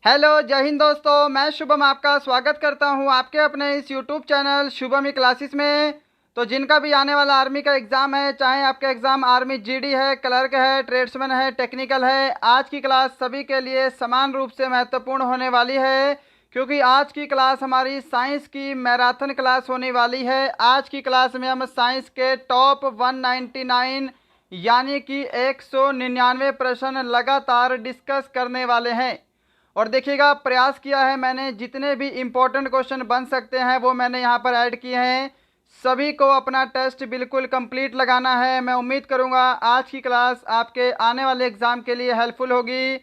Hello जय हिंद दोस्तों, मैं शुभम आपका स्वागत करता हूं आपके अपने इस यूट्यूब चैनल शुभम क्लासेस में। तो जिनका भी आने वाला आर्मी का एग्ज़ाम है, चाहे आपका एग्ज़ाम आर्मी जीडी है, क्लर्क है, ट्रेड्समैन है, टेक्निकल है, आज की क्लास सभी के लिए समान रूप से महत्वपूर्ण होने वाली है, क्योंकि आज की क्लास हमारी साइंस की मैराथन क्लास होने वाली है। आज की क्लास में हम साइंस के टॉप 199 यानी कि 199 प्रश्न लगातार डिस्कस करने वाले हैं। और देखिएगा, प्रयास किया है मैंने, जितने भी इम्पोर्टेंट क्वेश्चन बन सकते हैं वो मैंने यहाँ पर ऐड किए हैं। सभी को अपना टेस्ट बिल्कुल कंप्लीट लगाना है। मैं उम्मीद करूँगा आज की क्लास आपके आने वाले एग्ज़ाम के लिए हेल्पफुल होगी।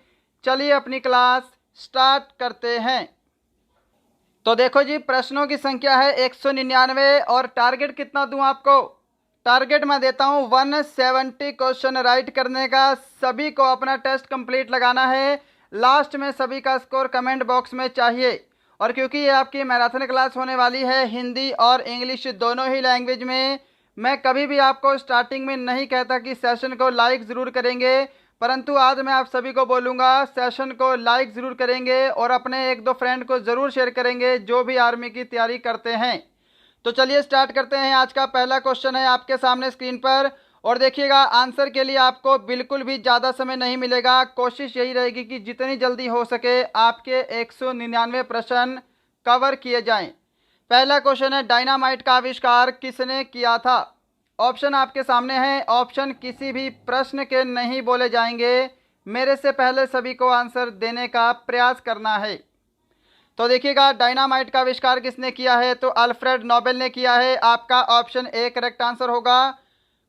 चलिए अपनी क्लास स्टार्ट करते हैं। तो देखो जी, प्रश्नों की संख्या है 199 और टारगेट कितना दूं आपको? टारगेट मैं देता हूं 170 क्वेश्चन राइट करने का। सभी को अपना टेस्ट कंप्लीट लगाना है। लास्ट में सभी का स्कोर कमेंट बॉक्स में चाहिए। और क्योंकि ये आपकी मैराथन क्लास होने वाली है हिंदी और इंग्लिश दोनों ही लैंग्वेज में, मैं कभी भी आपको स्टार्टिंग में नहीं कहता कि सेशन को लाइक ज़रूर करेंगे, परंतु आज मैं आप सभी को बोलूँगा सेशन को लाइक ज़रूर करेंगे और अपने एक दो फ्रेंड को ज़रूर शेयर करेंगे जो भी आर्मी की तैयारी करते हैं। तो चलिए स्टार्ट करते हैं। आज का पहला क्वेश्चन है आपके सामने स्क्रीन पर, और देखिएगा आंसर के लिए आपको बिल्कुल भी ज़्यादा समय नहीं मिलेगा। कोशिश यही रहेगी कि जितनी जल्दी हो सके आपके 199 प्रश्न कवर किए जाएं। पहला क्वेश्चन है, डायनामाइट का आविष्कार किसने किया था? ऑप्शन आपके सामने हैं। ऑप्शन किसी भी प्रश्न के नहीं बोले जाएंगे, मेरे से पहले सभी को आंसर देने का प्रयास करना है। तो देखिएगा, डायनामाइट का आविष्कार किसने किया है? तो अल्फ्रेड नोबेल ने किया है। आपका ऑप्शन ए करेक्ट आंसर होगा।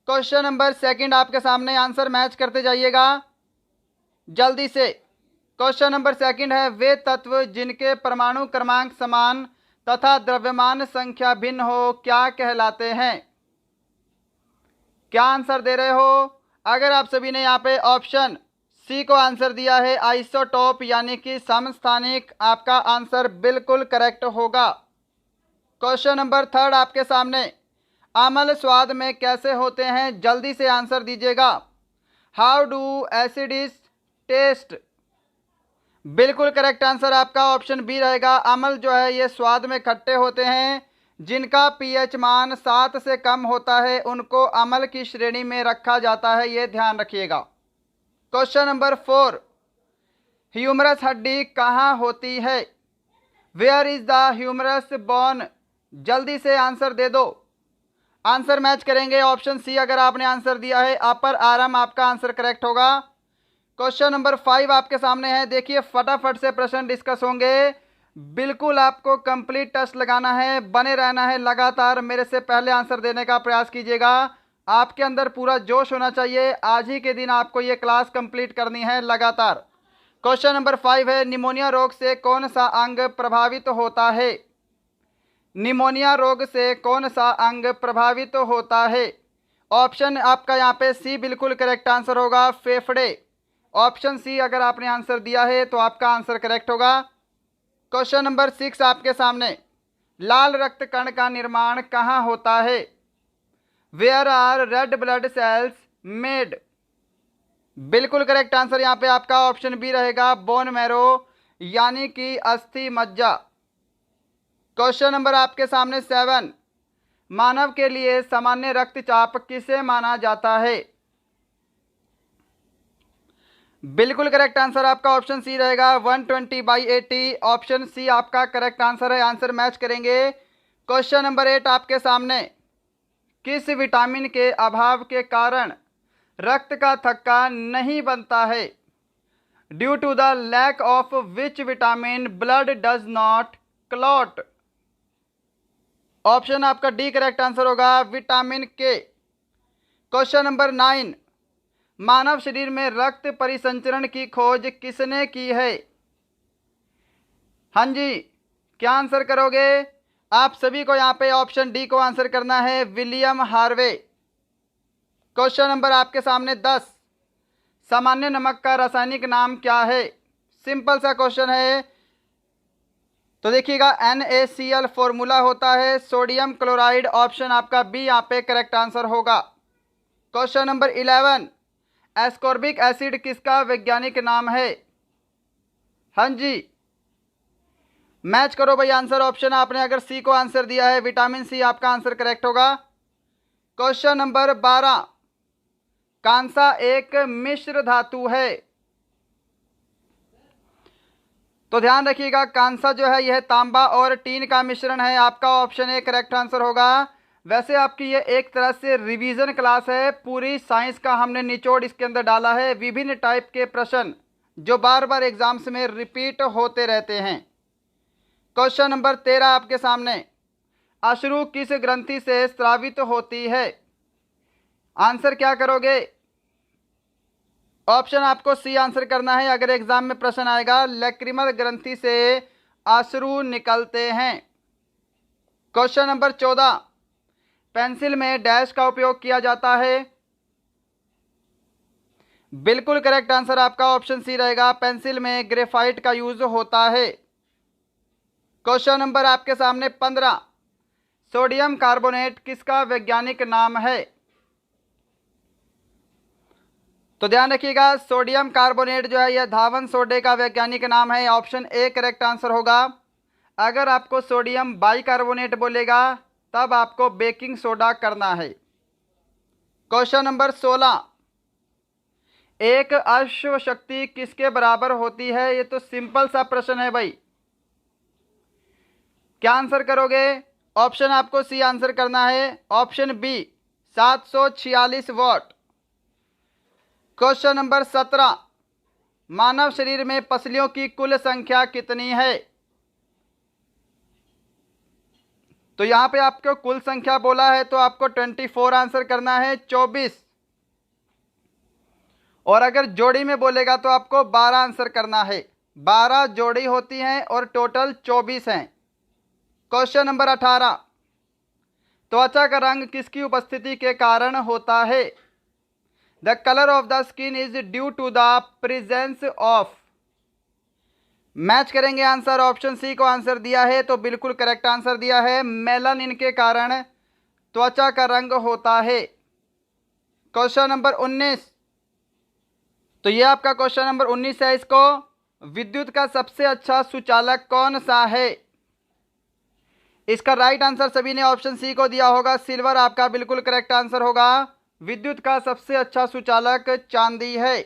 क्वेश्चन नंबर सेकंड आपके सामने, आंसर मैच करते जाइएगा जल्दी से। क्वेश्चन नंबर सेकंड है, वे तत्व जिनके परमाणु क्रमांक समान तथा द्रव्यमान संख्या भिन्न हो क्या कहलाते हैं? क्या आंसर दे रहे हो? अगर आप सभी ने यहाँ पे ऑप्शन सी को आंसर दिया है, आइसोटोप यानी कि समस्थानिक, आपका आंसर बिल्कुल करेक्ट होगा। क्वेश्चन नंबर थर्ड आपके सामने, अम्ल स्वाद में कैसे होते हैं? जल्दी से आंसर दीजिएगा। How do acids taste? बिल्कुल करेक्ट आंसर आपका ऑप्शन बी रहेगा। अम्ल जो है ये स्वाद में खट्टे होते हैं। जिनका पीएच मान 7 से कम होता है उनको अम्ल की श्रेणी में रखा जाता है, ये ध्यान रखिएगा। क्वेश्चन नंबर 4, ह्यूमरस हड्डी कहाँ होती है? Where is the humerus bone? जल्दी से आंसर दे दो। आंसर मैच करेंगे। ऑप्शन सी अगर आपने आंसर दिया है, अपर आर्म, आपका आंसर करेक्ट होगा। क्वेश्चन नंबर 5 आपके सामने है। देखिए फटाफट से प्रश्न डिस्कस होंगे। बिल्कुल आपको कंप्लीट टेस्ट लगाना है, बने रहना है लगातार। मेरे से पहले आंसर देने का प्रयास कीजिएगा। आपके अंदर पूरा जोश होना चाहिए। आज ही के दिन आपको ये क्लास कंप्लीट करनी है लगातार। क्वेश्चन नंबर 5 है, निमोनिया रोग से कौन सा अंग प्रभावित होता है? निमोनिया रोग से कौन सा अंग प्रभावित होता है? ऑप्शन आपका यहाँ पे सी बिल्कुल करेक्ट आंसर होगा, फेफड़े। ऑप्शन सी अगर आपने आंसर दिया है तो आपका आंसर करेक्ट होगा। क्वेश्चन नंबर 6 आपके सामने, लाल रक्त कण का निर्माण कहाँ होता है? Where are red blood cells made? बिल्कुल करेक्ट आंसर यहाँ पे आपका ऑप्शन बी रहेगा, बोन मैरो यानी कि अस्थि मज्जा। क्वेश्चन नंबर आपके सामने 7, मानव के लिए सामान्य रक्तचाप किसे माना जाता है? बिल्कुल करेक्ट आंसर आपका ऑप्शन सी रहेगा, 120/80। ऑप्शन सी आपका करेक्ट आंसर है। आंसर मैच करेंगे। क्वेश्चन नंबर 8 आपके सामने, किस विटामिन के अभाव के कारण रक्त का थक्का नहीं बनता है? Due to the lack of which vitamin blood does not clot? Option आपका डी करेक्ट आंसर होगा, विटामिन के। क्वेश्चन नंबर 9, मानव शरीर में रक्त परिसंचरण की खोज किसने की है? हाँ जी, क्या आंसर करोगे? आप सभी को यहाँ पे ऑप्शन डी को आंसर करना है, विलियम हार्वे। क्वेश्चन नंबर आपके सामने 10, सामान्य नमक का रासायनिक नाम क्या है? सिंपल सा क्वेश्चन है। तो देखिएगा NaCl फॉर्मूला होता है, सोडियम क्लोराइड। ऑप्शन आपका बी यहाँ पे करेक्ट आंसर होगा। क्वेश्चन नंबर 11, एस्कॉर्बिक एसिड किसका वैज्ञानिक नाम है? हाँ जी, मैच करो भाई आंसर ऑप्शन। आपने अगर सी को आंसर दिया है, विटामिन सी आपका आंसर करेक्ट होगा। क्वेश्चन नंबर 12, कांसा एक मिश्र धातु है। तो ध्यान रखिएगा, कांसा जो है यह तांबा और टीन का मिश्रण है। आपका ऑप्शन ए करेक्ट आंसर होगा। वैसे आपकी ये एक तरह से रिवीजन क्लास है, पूरी साइंस का हमने निचोड़ इसके अंदर डाला है, विभिन्न टाइप के प्रश्न जो बार बार एग्जाम्स में रिपीट होते रहते हैं। क्वेश्चन नंबर 13 आपके सामने, अश्रु किस ग्रंथि से स्रावित होती है। आंसर क्या करोगे? ऑप्शन आपको सी आंसर करना है। अगर एग्जाम में प्रश्न आएगा, लैक्रिमल ग्रंथि से अश्रु निकलते हैं। क्वेश्चन नंबर 14, पेंसिल में डैश का उपयोग किया जाता है। बिल्कुल करेक्ट आंसर आपका ऑप्शन सी रहेगा, पेंसिल में ग्रेफाइट का यूज होता है। क्वेश्चन नंबर आपके सामने 15, सोडियम कार्बोनेट किसका वैज्ञानिक नाम है। तो ध्यान रखिएगा, सोडियम कार्बोनेट जो है यह धावन सोडे का वैज्ञानिक नाम है। ऑप्शन ए करेक्ट आंसर होगा। अगर आपको सोडियम बाइकार्बोनेट बोलेगा तब आपको बेकिंग सोडा करना है। क्वेश्चन नंबर 16, एक अश्व शक्ति किसके बराबर होती है। ये तो सिंपल सा प्रश्न है भाई, क्या आंसर करोगे? ऑप्शन आपको सी आंसर करना है। Option B 746 watt. Question number 17, मानव शरीर में पसलियों की कुल संख्या कितनी है। तो यहां पे आपको कुल संख्या बोला है तो आपको 24 आंसर करना है, 24। और अगर जोड़ी में बोलेगा तो आपको 12 आंसर करना है। 12 जोड़ी होती हैं और टोटल 24 हैं। क्वेश्चन नंबर 18, त्वचा का रंग किसकी उपस्थिति के कारण होता है। The colour of the skin is due to the presence of. Match करेंगे आंसर। ऑप्शन सी को आंसर दिया है तो बिल्कुल करेक्ट आंसर दिया है, मेलानिन के कारण त्वचा का रंग होता है। क्वेश्चन नंबर 19, तो ये आपका क्वेश्चन नंबर 19 है। इसको, विद्युत का सबसे अच्छा सुचालक कौन सा है। इसका राइट आंसर सभी ने ऑप्शन सी को दिया होगा, सिल्वर आपका बिल्कुल करेक्ट आंसर होगा। विद्युत का सबसे अच्छा सुचालक चांदी है।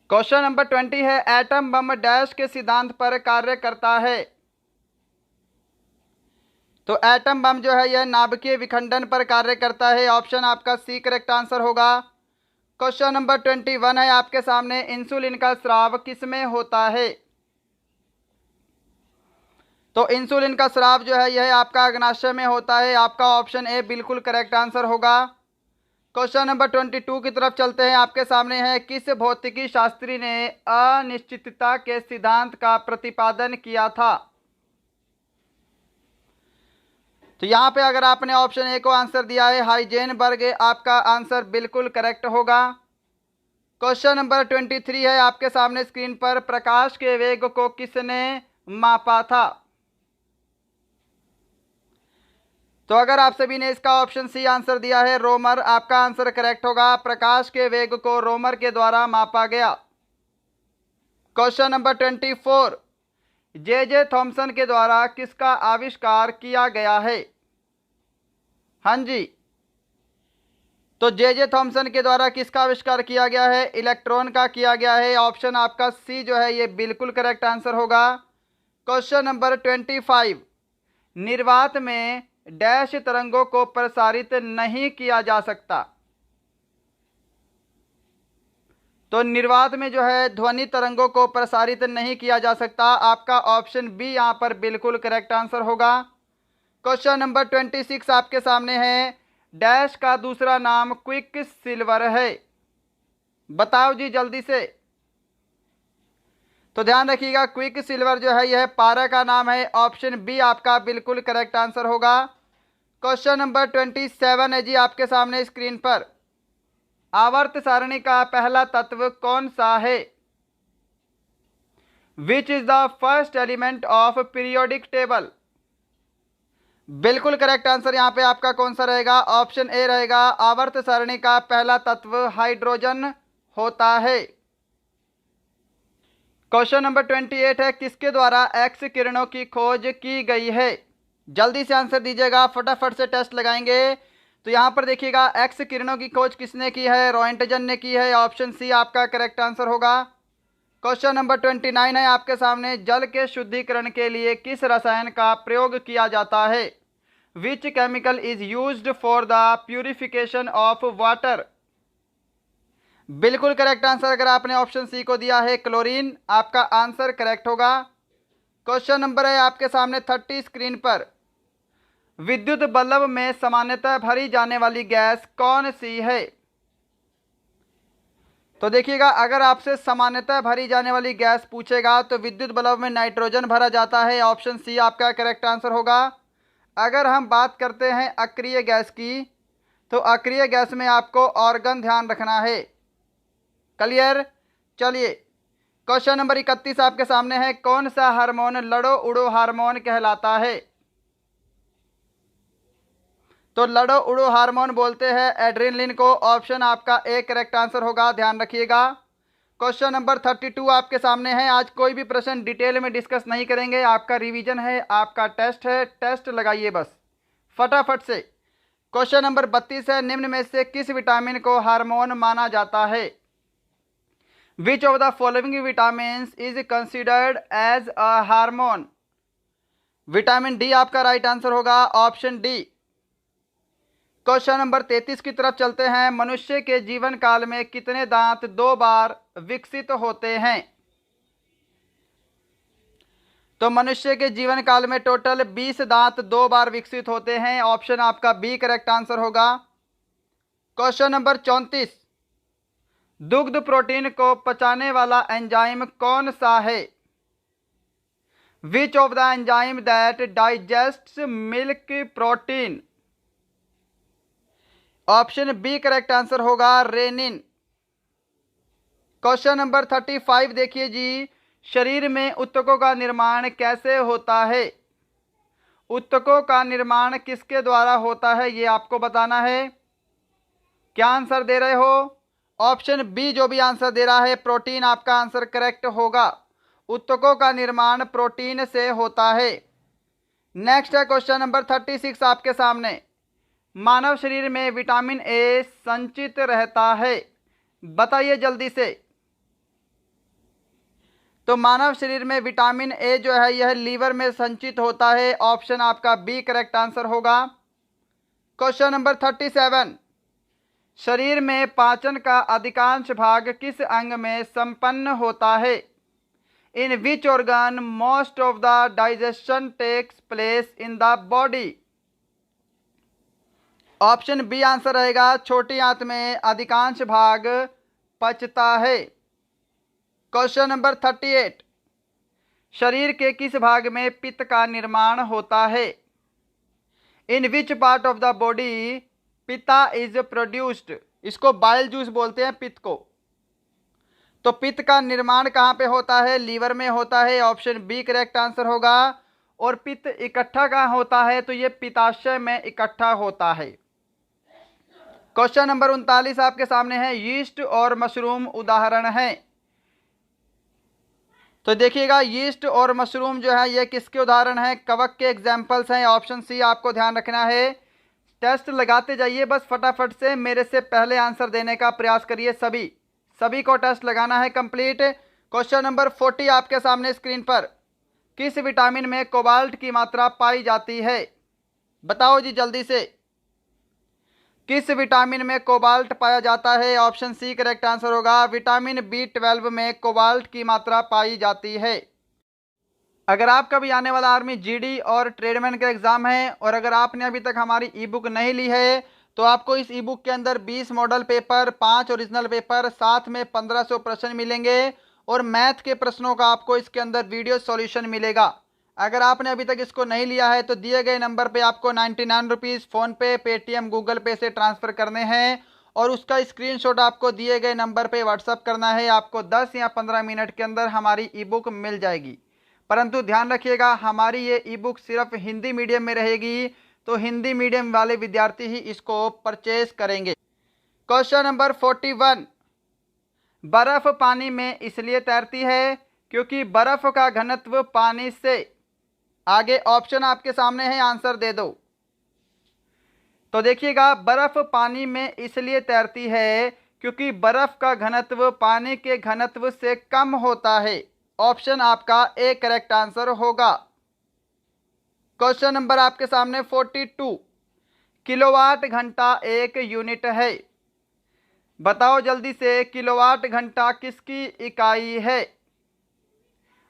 क्वेश्चन नंबर 20 है, एटम बम डैश के सिद्धांत पर कार्य करता है। तो एटम बम जो है यह नाभिकीय विखंडन पर कार्य करता है। ऑप्शन आपका सी करेक्ट आंसर होगा। क्वेश्चन नंबर 21 है आपके सामने, इंसुलिन का स्राव किसमें होता है। तो इंसुलिन का स्राव जो है यह आपका अग्नाशय में होता है। आपका ऑप्शन ए बिल्कुल करेक्ट आंसर होगा। क्वेश्चन नंबर 22 की तरफ चलते हैं। आपके सामने है, किस भौतिकी शास्त्री ने अनिश्चितता के सिद्धांत का प्रतिपादन किया था। तो यहां पे अगर आपने ऑप्शन ए को आंसर दिया है, हाइजेनबर्ग, आपका आंसर बिल्कुल करेक्ट होगा। क्वेश्चन नंबर 23 है आपके सामने स्क्रीन पर, प्रकाश के वेग को किसने मापा था। तो अगर आप सभी ने इसका ऑप्शन सी आंसर दिया है, रोमर, आपका आंसर करेक्ट होगा। प्रकाश के वेग को रोमर के द्वारा मापा गया। क्वेश्चन नंबर 24, जे थॉमसन के द्वारा किसका आविष्कार किया गया है। हाँ जी, तो जे थॉमसन के द्वारा किसका आविष्कार किया गया है, इलेक्ट्रॉन का किया गया है। ऑप्शन आपका सी जो है ये बिल्कुल करेक्ट आंसर होगा। क्वेश्चन नंबर 25, निर्वात में डैश तरंगों को प्रसारित नहीं किया जा सकता। तो निर्वात में जो है ध्वनि तरंगों को प्रसारित नहीं किया जा सकता। आपका ऑप्शन बी यहां पर बिल्कुल करेक्ट आंसर होगा। क्वेश्चन नंबर 26 आपके सामने है, डैश का दूसरा नाम क्विक सिल्वर है। बताओ जी जल्दी से। तो ध्यान रखिएगा, क्विक सिल्वर जो है यह पारा का नाम है। ऑप्शन बी आपका बिल्कुल करेक्ट आंसर होगा। क्वेश्चन नंबर 27 है जी आपके सामने स्क्रीन पर, आवर्त सारणी का पहला तत्व कौन सा है। Which is the first element of periodic table. बिल्कुल करेक्ट आंसर यहां पे आपका कौन सा रहेगा, ऑप्शन ए रहेगा। आवर्त सारणी का पहला तत्व हाइड्रोजन होता है। क्वेश्चन नंबर 28 है, किसके द्वारा एक्स किरणों की खोज की गई है? जल्दी से आंसर दीजिएगा, फटाफट से टेस्ट लगाएंगे। तो यहां पर देखिएगा, एक्स किरणों की खोज किसने की है? रॉयंटजन ने की है। ऑप्शन सी आपका करेक्ट आंसर होगा। क्वेश्चन नंबर 29 है आपके सामने, जल के शुद्धिकरण के लिए किस रसायन का प्रयोग किया जाता है? Which chemical is used for the purification of water? बिल्कुल करेक्ट आंसर अगर आपने ऑप्शन सी को दिया है, क्लोरीन, आपका आंसर करेक्ट होगा। क्वेश्चन नंबर है आपके सामने 30 स्क्रीन पर, विद्युत बल्ब में सामान्यतः भरी जाने वाली गैस कौन सी है? तो देखिएगा, अगर आपसे सामान्यतः भरी जाने वाली गैस पूछेगा तो विद्युत बल्ब में नाइट्रोजन भरा जाता है। ऑप्शन सी आपका करेक्ट आंसर होगा। अगर हम बात करते हैं अक्रिय गैस की, तो अक्रिय गैस में आपको ऑर्गन ध्यान रखना है। क्लियर? चलिए, क्वेश्चन नंबर 31 आपके सामने है, कौन सा हार्मोन लड़ो उड़ो हार्मोन कहलाता है? तो लड़ो उड़ो हार्मोन बोलते हैं एड्रेनलिन को। ऑप्शन आपका ए करेक्ट आंसर होगा, ध्यान रखिएगा। क्वेश्चन नंबर 32 आपके सामने है। आज कोई भी प्रश्न डिटेल में डिस्कस नहीं करेंगे, आपका रिवीजन है, आपका टेस्ट है, टेस्ट लगाइए बस फटाफट से। क्वेश्चन नंबर 32 है, निम्न में से किस विटामिन को हार्मोन माना जाता है? Which of the following vitamin is considered as a hormone? Vitamin D आपका राइट आंसर होगा, ऑप्शन डी। क्वेश्चन नंबर 33 की तरफ चलते हैं, मनुष्य के जीवन काल में कितने दांत 2 बार विकसित होते हैं? तो मनुष्य के जीवन काल में टोटल 20 दांत 2 बार विकसित होते हैं। ऑप्शन आपका बी करेक्ट आंसर होगा। क्वेश्चन नंबर 34, दुग्ध प्रोटीन को पचाने वाला एंजाइम कौन सा है? Which of the enzyme that digests milk protein? Option B correct answer होगा, रेनिन। क्वेश्चन नंबर 35 देखिए जी, शरीर में ऊतकों का निर्माण कैसे होता है? ऊतकों का निर्माण किसके द्वारा होता है, ये आपको बताना है। क्या आंसर दे रहे हो? ऑप्शन बी जो भी आंसर दे रहा है, प्रोटीन, आपका आंसर करेक्ट होगा। ऊतकों का निर्माण प्रोटीन से होता है। नेक्स्ट है क्वेश्चन नंबर 36 आपके सामने, मानव शरीर में विटामिन ए संचित रहता है, बताइए जल्दी से। तो मानव शरीर में विटामिन ए जो है यह लीवर में संचित होता है। ऑप्शन आपका बी करेक्ट आंसर होगा। क्वेश्चन नंबर 37, शरीर में पाचन का अधिकांश भाग किस अंग में संपन्न होता है? In which organ most of the digestion takes place in the body? Option B answer रहेगा, छोटी आंत में अधिकांश भाग पचता है। क्वेश्चन नंबर 38, शरीर के किस भाग में पित्त का निर्माण होता है? In which part of the body pitta is produced? इसको बाइल जूस बोलते हैं पित्त को। तो पित्त का निर्माण कहाँ पे होता है? लीवर में होता है। ऑप्शन बी करेक्ट आंसर होगा। और पित्त इकट्ठा कहाँ होता है? तो ये पित्ताशय में इकट्ठा होता है। क्वेश्चन नंबर 39 आपके सामने है, यीस्ट और मशरूम उदाहरण हैं। तो देखिएगा, यीस्ट और मशरूम जो है ये किसके उदाहरण हैं? कवक के एग्जाम्पल्स हैं। ऑप्शन सी आपको ध्यान रखना है। टेस्ट लगाते जाइए बस फटाफट से, मेरे से पहले आंसर देने का प्रयास करिए। सभी को टेस्ट लगाना है कंप्लीट। क्वेश्चन नंबर 40 आपके सामने स्क्रीन पर, किस विटामिन में कोबाल्ट की मात्रा पाई जाती है? बताओ जी जल्दी से, किस विटामिन में कोबाल्ट पाया जाता है? ऑप्शन सी करेक्ट आंसर होगा, विटामिन B12 में कोबाल्ट की मात्रा पाई जाती है। अगर आपका भी आने वाला आर्मी जीडी और ट्रेडमैन का एग्जाम है और अगर आपने अभी तक हमारी ई बुक नहीं ली है तो आपको इस ई बुक के अंदर 20 मॉडल पेपर, 5 ओरिजिनल पेपर, साथ में 1500 प्रश्न मिलेंगे और मैथ के प्रश्नों का आपको इसके अंदर वीडियो सॉल्यूशन मिलेगा। अगर आपने अभी तक इसको नहीं लिया है तो दिए गए नंबर पे आपको 99 रुपीज़ फ़ोनपे, पेटीएम, गूगल पे से ट्रांसफ़र करने हैं और उसका स्क्रीनशॉट आपको दिए गए नंबर पे व्हाट्सअप करना है। आपको 10 या 15 मिनट के अंदर हमारी ई बुक मिल जाएगी। परंतु ध्यान रखिएगा, हमारी ये ई बुक सिर्फ हिंदी मीडियम में रहेगी, तो हिंदी मीडियम वाले विद्यार्थी ही इसको परचेज करेंगे। क्वेश्चन नंबर 41, बर्फ़ पानी में इसलिए तैरती है क्योंकि बर्फ का घनत्व पानी से, आगे ऑप्शन आपके सामने है, आंसर दे दो। तो देखिएगा, बर्फ पानी में इसलिए तैरती है क्योंकि बर्फ का घनत्व पानी के घनत्व से कम होता है। ऑप्शन आपका ए करेक्ट आंसर होगा। क्वेश्चन नंबर आपके सामने 42, किलोवाट घंटा एक यूनिट है। बताओ जल्दी से, किलोवाट घंटा किसकी इकाई है?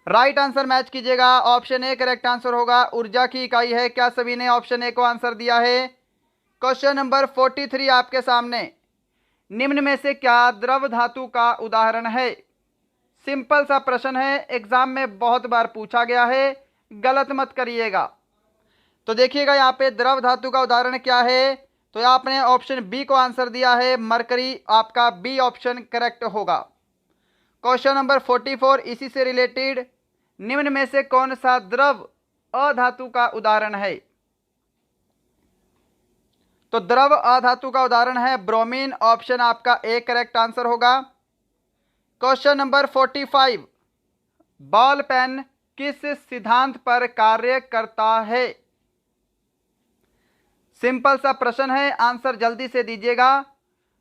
राइट आंसर मैच कीजिएगा। ऑप्शन ए करेक्ट आंसर होगा, ऊर्जा की इकाई है। क्या सभी ने ऑप्शन ए को आंसर दिया है? क्वेश्चन नंबर 43 आपके सामने, निम्न में से क्या द्रव धातु का उदाहरण है? सिंपल सा प्रश्न है, एग्जाम में बहुत बार पूछा गया है, गलत मत करिएगा। तो देखिएगा यहाँ पे द्रव धातु का उदाहरण क्या है, तो आपने ऑप्शन बी को आंसर दिया है, मरकरी। आपका बी ऑप्शन करेक्ट होगा। क्वेश्चन नंबर 44 इसी से रिलेटेड, निम्न में से कौन सा द्रव अधातु का उदाहरण है? तो द्रव अधातु का उदाहरण है ब्रोमीन। ऑप्शन आपका ए करेक्ट आंसर होगा। क्वेश्चन नंबर 45, बॉल पेन किस सिद्धांत पर कार्य करता है? सिंपल सा प्रश्न है, आंसर जल्दी से दीजिएगा।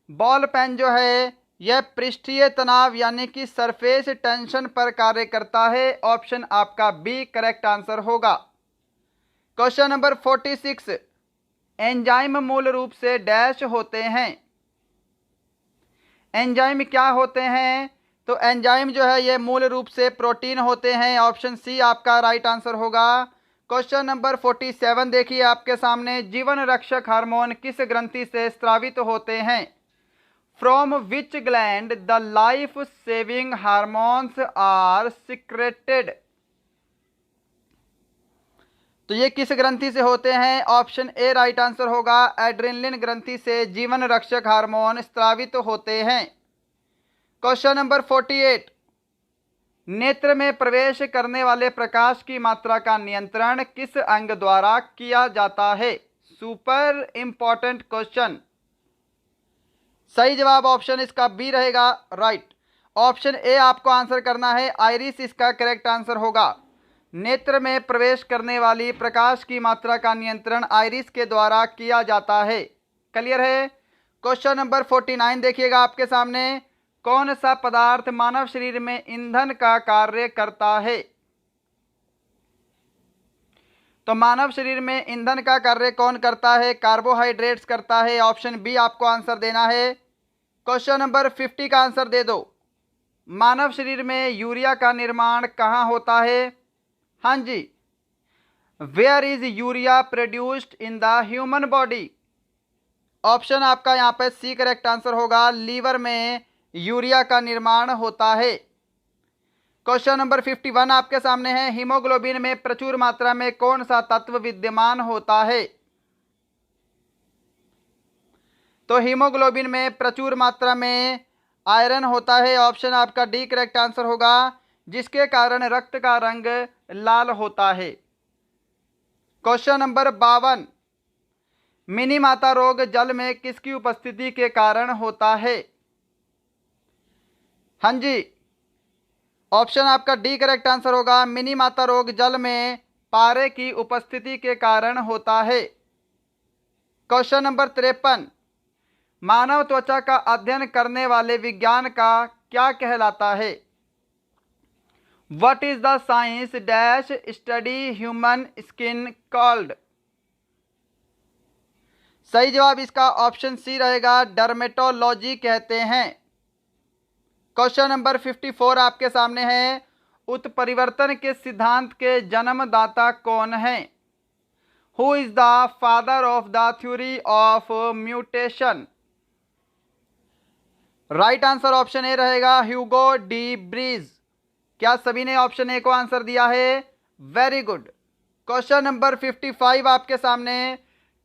बॉल पेन जो है यह पृष्ठीय तनाव यानी कि सरफेस टेंशन पर कार्य करता है। ऑप्शन आपका बी करेक्ट आंसर होगा। क्वेश्चन नंबर 46, एंजाइम मूल रूप से डैश होते हैं। एंजाइम क्या होते हैं? तो एंजाइम जो है ये मूल रूप से प्रोटीन होते हैं। ऑप्शन सी आपका राइट आंसर होगा। क्वेश्चन नंबर 47 देखिए आपके सामने, जीवन रक्षक हार्मोन किस ग्रंथि से स्रावित होते हैं? From which gland the life saving hormones are secreted. तो ये किस ग्रंथि से होते हैं? ऑप्शन ए राइट आंसर होगा, एड्रेनलिन ग्रंथि से जीवन रक्षक हार्मोन स्रावित होते हैं। क्वेश्चन नंबर 48, नेत्र में प्रवेश करने वाले प्रकाश की मात्रा का नियंत्रण किस अंग द्वारा किया जाता है? Super important question. सही जवाब ऑप्शन इसका बी रहेगा, राइट। ऑप्शन ए आपको आंसर करना है, आइरिस इसका करेक्ट आंसर होगा। नेत्र में प्रवेश करने वाली प्रकाश की मात्रा का नियंत्रण आइरिस के द्वारा किया जाता है। क्लियर है? क्वेश्चन नंबर 49 देखिएगा आपके सामने, कौन सा पदार्थ मानव शरीर में ईंधन का कार्य करता है? तो मानव शरीर में ईंधन का कार्य कौन करता है? कार्बोहाइड्रेट्स करता है। ऑप्शन बी आपको आंसर देना है। क्वेश्चन नंबर 50 का आंसर दे दो। मानव शरीर में यूरिया का निर्माण कहाँ होता है? हाँ जी, where is urea produced in the human body? Option आपका यहाँ पे सी करेक्ट आंसर होगा, लीवर में यूरिया का निर्माण होता है। क्वेश्चन नंबर 51 आपके सामने है, हीमोग्लोबिन में प्रचुर मात्रा में कौन सा तत्व विद्यमान होता है? तो हीमोग्लोबिन में प्रचुर मात्रा में आयरन होता है। ऑप्शन आपका डी करेक्ट आंसर होगा, जिसके कारण रक्त का रंग लाल होता है। क्वेश्चन नंबर 52, मिनी माता रोग जल में किसकी उपस्थिति के कारण होता है? हाँ जी, ऑप्शन आपका डी करेक्ट आंसर होगा, मिनी माता रोग जल में पारे की उपस्थिति के कारण होता है। क्वेश्चन नंबर 53, मानव त्वचा का अध्ययन करने वाले विज्ञान का क्या कहलाता है? What is the science dash study human skin called? सही जवाब इसका ऑप्शन सी रहेगा, डर्मेटोलॉजी कहते हैं। क्वेश्चन नंबर 54 आपके सामने है, उत्परिवर्तन के सिद्धांत के जन्मदाता कौन है? Who is the father of the theory of mutation? Right answer option A रहेगा, ह्यूगो डी ब्रीज। क्या सभी ने ऑप्शन ए को आंसर दिया है? Very good. क्वेश्चन नंबर 55 आपके सामने,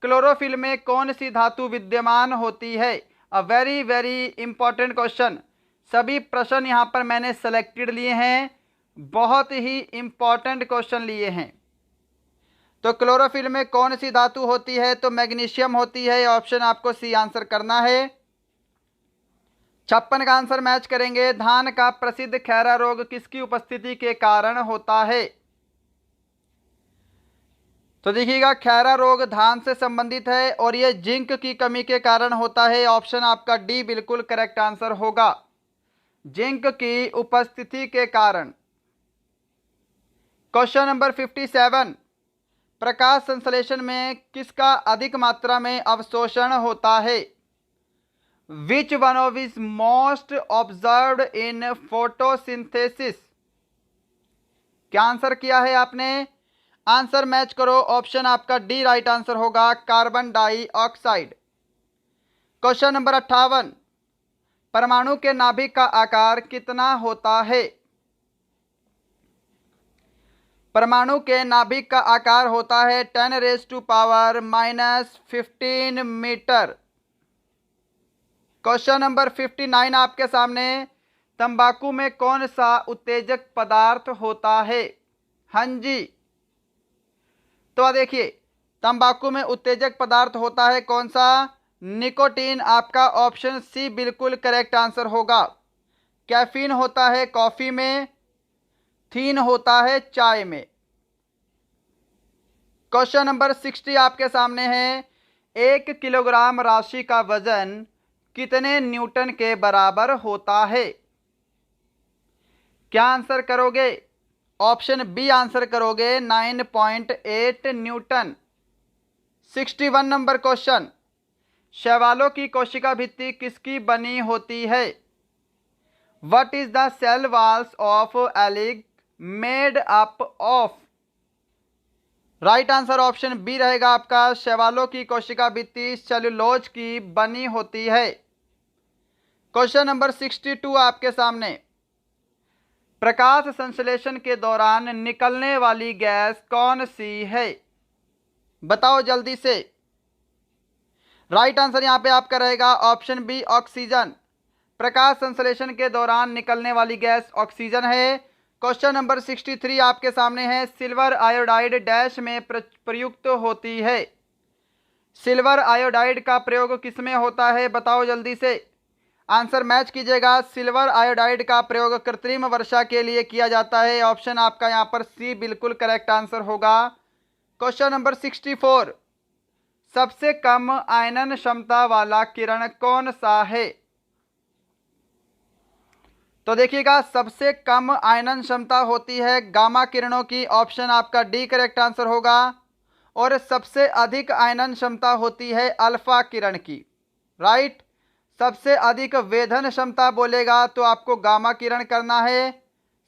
क्लोरोफिल में कौन सी धातु विद्यमान होती है? A very very important question. सभी प्रश्न यहाँ पर मैंने सेलेक्टेड लिए हैं, बहुत ही इंपॉर्टेंट क्वेश्चन लिए हैं। तो क्लोरोफिल में कौन सी धातु होती है? तो मैग्नीशियम होती है। ऑप्शन आपको सी आंसर करना है। 56 का आंसर मैच करेंगे। धान का प्रसिद्ध खैरा रोग किसकी उपस्थिति के कारण होता है? तो देखिएगा, खैरा रोग धान से संबंधित है और यह जिंक की कमी के कारण होता है। ऑप्शन आपका डी बिल्कुल करेक्ट आंसर होगा, जिंक की उपस्थिति के कारण। क्वेश्चन नंबर 57, प्रकाश संश्लेषण में किसका अधिक मात्रा में अवशोषण होता है? Which one of is most observed in photosynthesis? क्या आंसर किया है आपने? आंसर मैच करो। ऑप्शन आपका डी राइट आंसर होगा, कार्बन डाइऑक्साइड। क्वेश्चन नंबर 58, परमाणु के नाभिक का आकार कितना होता है? परमाणु के नाभिक का आकार होता है 10⁻⁻15 मीटर। क्वेश्चन नंबर 59 आपके सामने, तंबाकू में कौन सा उत्तेजक पदार्थ होता है? हाँ जी, तो देखिए, तंबाकू में उत्तेजक पदार्थ होता है कौन सा? निकोटीन। आपका ऑप्शन सी बिल्कुल करेक्ट आंसर होगा। कैफीन होता है कॉफी में, थीन होता है चाय में। क्वेश्चन नंबर 60 आपके सामने है, 1 किलोग्राम राशि का वजन कितने न्यूटन के बराबर होता है? क्या आंसर करोगे? ऑप्शन बी आंसर करोगे, 9.8 न्यूटन। 61 नंबर क्वेश्चन, शैवालों की कोशिका भित्ति किसकी बनी होती है? What is the cell walls of algae made up of? Right answer option B रहेगा आपका, शैवालों की कोशिका भित्ति सेलुलोज की बनी होती है। क्वेश्चन नंबर 62 आपके सामने, प्रकाश संश्लेषण के दौरान निकलने वाली गैस कौन सी है? बताओ जल्दी से। राइट आंसर यहां पे आपका रहेगा ऑप्शन बी, ऑक्सीजन। प्रकाश संश्लेषण के दौरान निकलने वाली गैस ऑक्सीजन है। क्वेश्चन नंबर 63 आपके सामने है, सिल्वर आयोडाइड डैश में प्रयुक्त होती है? सिल्वर आयोडाइड का प्रयोग किसमें होता है? बताओ जल्दी से, आंसर मैच कीजिएगा। सिल्वर आयोडाइड का प्रयोग कृत्रिम वर्षा के लिए किया जाता है। ऑप्शन आपका यहां पर सी बिल्कुल करेक्ट आंसर होगा। क्वेश्चन नंबर 64, सबसे कम आयनन क्षमता वाला किरण कौन सा है? तो देखिएगा, सबसे कम आयनन क्षमता होती है गामा किरणों की। ऑप्शन आपका डी करेक्ट आंसर होगा। और सबसे अधिक आयनन क्षमता होती है अल्फा किरण की। राइट, सबसे अधिक वेधन क्षमता बोलेगा तो आपको गामा किरण करना है,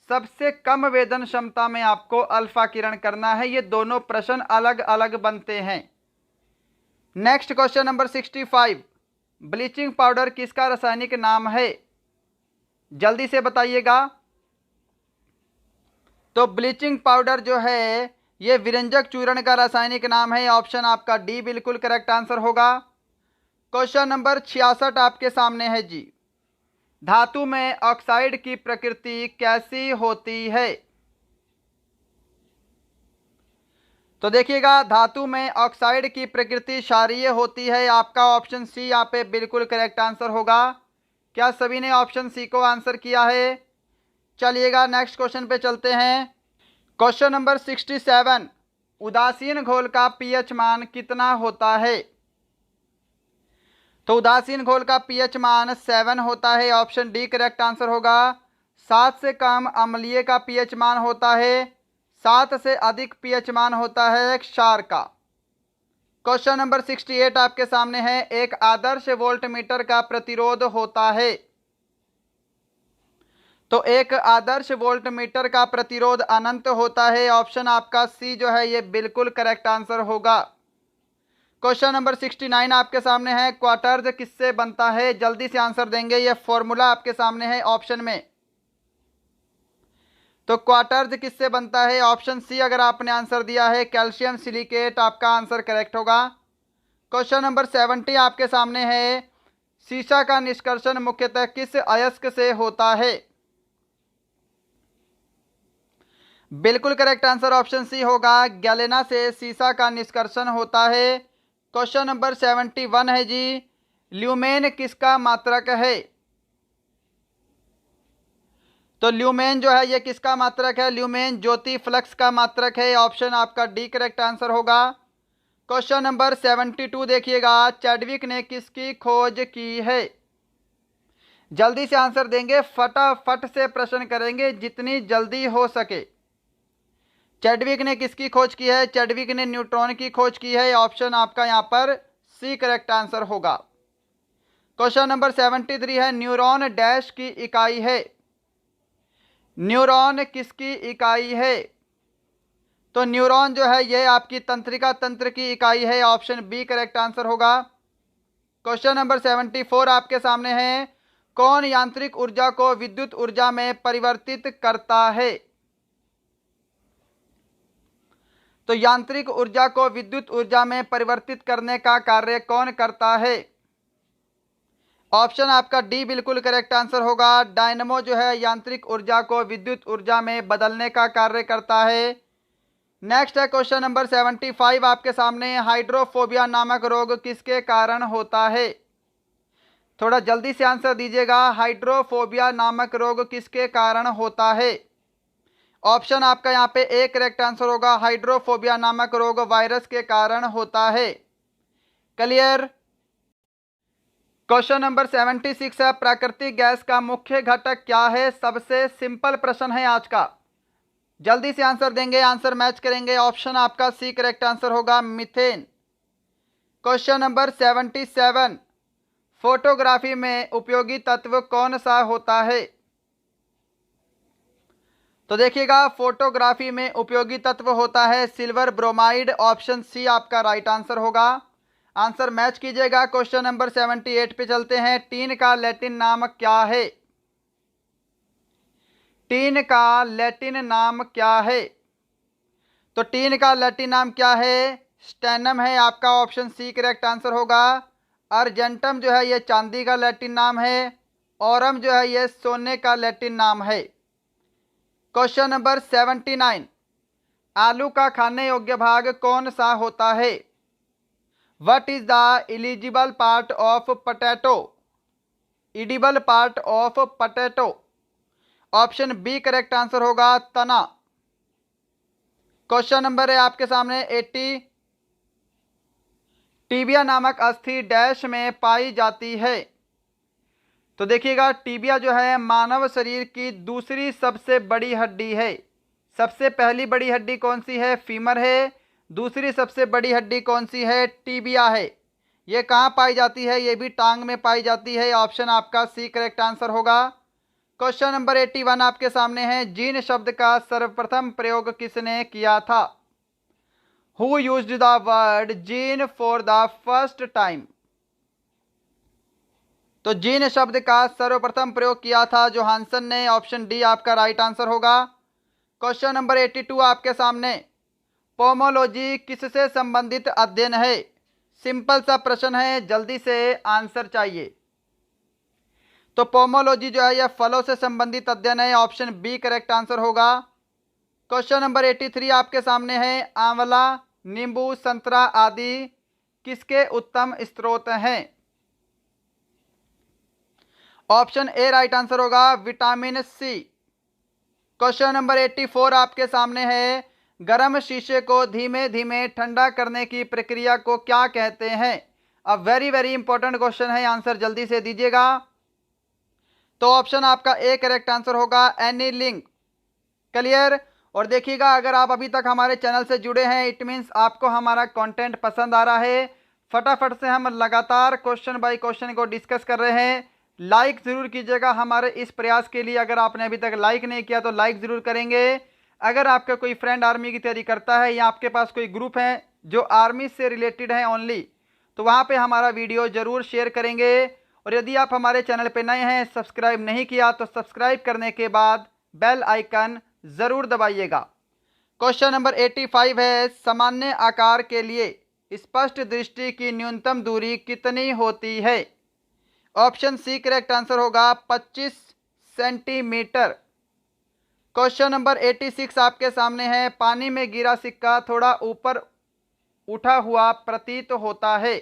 सबसे कम वेधन क्षमता में आपको अल्फा किरण करना है। ये दोनों प्रश्न अलग अलग बनते हैं। Next question number 65, bleaching powder किसका रासायनिक नाम है? जल्दी से बताइएगा। तो ब्लीचिंग पाउडर जो है ये विरंजक चूर्ण का रासायनिक नाम है। ऑप्शन आपका डी बिल्कुल करेक्ट आंसर होगा। क्वेश्चन नंबर 66 आपके सामने है जी, धातु में ऑक्साइड की प्रकृति कैसी होती है? तो देखिएगा, धातु में ऑक्साइड की प्रकृति क्षारीय होती है। आपका ऑप्शन सी यहाँ पे बिल्कुल करेक्ट आंसर होगा। क्या सभी ने ऑप्शन सी को आंसर किया है? चलिएगा नेक्स्ट क्वेश्चन पे चलते हैं। क्वेश्चन नंबर 67, उदासीन घोल का पीएच मान कितना होता है? तो उदासीन घोल का पीएच मान 7 होता है। ऑप्शन डी करेक्ट आंसर होगा। 7 से कम अम्लीय का पीएच मान होता है, 7 से अधिक पीएच मान होता है क्षार का। क्वेश्चन नंबर 68 आपके सामने है, एक आदर्श वोल्टमीटर का प्रतिरोध होता है? तो एक आदर्श वोल्टमीटर का प्रतिरोध अनंत होता है। ऑप्शन आपका सी जो है ये बिल्कुल करेक्ट आंसर होगा। क्वेश्चन नंबर 69 आपके सामने है, क्वार्टर्ज किससे बनता है? जल्दी से आंसर देंगे, ये फॉर्मूला आपके सामने है ऑप्शन में। तो क्वार्टर्ज किससे बनता है? ऑप्शन सी अगर आपने आंसर दिया है कैल्शियम सिलिकेट, आपका आंसर करेक्ट होगा। क्वेश्चन नंबर 70 आपके सामने है, सीसा का निष्कर्षण मुख्यतः किस अयस्क से होता है? बिल्कुल करेक्ट आंसर ऑप्शन सी होगा, गैलेना से सीसा का निष्कर्षण होता है। क्वेश्चन नंबर 71 है जी, ल्यूमेन किसका मात्रक है? तो ल्यूमेन जो है ये किसका मात्रक है? ल्यूमेन ज्योति फ्लक्स का मात्रक है। ऑप्शन आपका डी करेक्ट आंसर होगा। क्वेश्चन नंबर 72 देखिएगा, चैडविक ने किसकी खोज की है? जल्दी से आंसर देंगे, फटाफट से प्रश्न करेंगे जितनी जल्दी हो सके। चैडविक ने किसकी खोज की है? चैडविक ने न्यूट्रॉन की खोज की है। ऑप्शन आपका यहां पर सी करेक्ट आंसर होगा। क्वेश्चन नंबर 73 है, न्यूरॉन डैश की इकाई है? न्यूरॉन किसकी इकाई है? तो न्यूरॉन जो है ये आपकी तंत्रिका तंत्र की इकाई है। ऑप्शन बी करेक्ट आंसर होगा। क्वेश्चन नंबर 74 आपके सामने है, कौन यांत्रिक ऊर्जा को विद्युत ऊर्जा में परिवर्तित करता है? तो यांत्रिक ऊर्जा को विद्युत ऊर्जा में परिवर्तित करने का कार्य कौन करता है? ऑप्शन आपका डी बिल्कुल करेक्ट आंसर होगा। डायनमो जो है यांत्रिक ऊर्जा को विद्युत ऊर्जा में बदलने का कार्य करता है। नेक्स्ट है क्वेश्चन नंबर 75 आपके सामने, हाइड्रोफोबिया नामक रोग किसके कारण होता है? थोड़ा जल्दी से आंसर दीजिएगा, हाइड्रोफोबिया नामक रोग किसके कारण होता है? ऑप्शन आपका यहाँ पे ए करेक्ट आंसर होगा। हाइड्रोफोबिया नामक रोग वायरस के कारण होता है। क्लियर। क्वेश्चन नंबर 76 है, प्राकृतिक गैस का मुख्य घटक क्या है? सबसे सिंपल प्रश्न है आज का, जल्दी से आंसर देंगे, आंसर मैच करेंगे। ऑप्शन आपका सी करेक्ट आंसर होगा, मीथेन। क्वेश्चन नंबर 77, फोटोग्राफी में उपयोगी तत्व कौन सा होता है? तो देखिएगा, फोटोग्राफी में उपयोगी तत्व होता है सिल्वर ब्रोमाइड। ऑप्शन सी आपका राइट आंसर होगा। आंसर मैच कीजिएगा। क्वेश्चन नंबर 78 पे चलते हैं, टीन का लैटिन नाम क्या है? टीन का लैटिन नाम क्या है? तो टीन का लैटिन नाम क्या है? स्टेनम है आपका। ऑप्शन सी करेक्ट आंसर होगा। अर्जेंटम जो है ये चांदी का लैटिन नाम है। औरम जो है ये सोने का लैटिन नाम है। क्वेश्चन नंबर 79, आलू का खाने योग्य भाग कौन सा होता है? What is the eligible part of potato? Edible part of potato. Option B correct answer होगा, तना। क्वेश्चन नंबर है आपके सामने 80, टीबिया नामक अस्थि डैश में पाई जाती है? तो देखिएगा, टीबिया जो है मानव शरीर की दूसरी सबसे बड़ी हड्डी है। सबसे पहली बड़ी हड्डी कौन सी है? फीमर है। दूसरी सबसे बड़ी हड्डी कौन सी है? टीबिया है। ये कहाँ पाई जाती है? ये भी टांग में पाई जाती है। ऑप्शन आपका सी करेक्ट आंसर होगा। क्वेश्चन नंबर 81 आपके सामने है, जीन शब्द का सर्वप्रथम प्रयोग किसने किया था? Who used the word gene for the first time? तो जीन शब्द का सर्वप्रथम प्रयोग किया था जोहानसन ने। ऑप्शन डी आपका राइट आंसर होगा। क्वेश्चन नंबर 82 आपके सामने, पोमोलॉजी किससे संबंधित अध्ययन है? सिंपल सा प्रश्न है, जल्दी से आंसर चाहिए। तो पोमोलॉजी जो है यह फलों से संबंधित अध्ययन है। ऑप्शन बी करेक्ट आंसर होगा। क्वेश्चन नंबर 83 आपके सामने है, आंवला, नींबू, संतरा आदि किसके उत्तम स्रोत हैं? ऑप्शन ए राइट आंसर होगा, विटामिन सी। क्वेश्चन नंबर 84 आपके सामने है, गर्म शीशे को धीमे धीमे ठंडा करने की प्रक्रिया को क्या कहते हैं? अब वेरी वेरी इंपॉर्टेंट क्वेश्चन है, आंसर जल्दी से दीजिएगा। तो ऑप्शन आपका ए करेक्ट आंसर होगा, एनीलिंग। क्लियर। और देखिएगा, अगर आप अभी तक हमारे चैनल से जुड़े हैं, इट मीन्स आपको हमारा कंटेंट पसंद आ रहा है। फटाफट से हम लगातार क्वेश्चन बाय क्वेश्चन को डिस्कस कर रहे हैं। लाइक ज़रूर कीजिएगा हमारे इस प्रयास के लिए। अगर आपने अभी तक लाइक नहीं किया तो लाइक ज़रूर करेंगे। अगर आपका कोई फ्रेंड आर्मी की तैयारी करता है या आपके पास कोई ग्रुप है जो आर्मी से रिलेटेड है ओनली, तो वहाँ पे हमारा वीडियो ज़रूर शेयर करेंगे। और यदि आप हमारे चैनल पे नए हैं, सब्सक्राइब नहीं किया, तो सब्सक्राइब करने के बाद बेल आइकन ज़रूर दबाइएगा। क्वेश्चन नंबर 85 है, सामान्य आकार के लिए स्पष्ट दृष्टि की न्यूनतम दूरी कितनी होती है? ऑप्शन सी करेक्ट आंसर होगा, 25 सेंटीमीटर। क्वेश्चन नंबर 86 आपके सामने है, पानी में गिरा सिक्का थोड़ा ऊपर उठा हुआ प्रतीत होता है।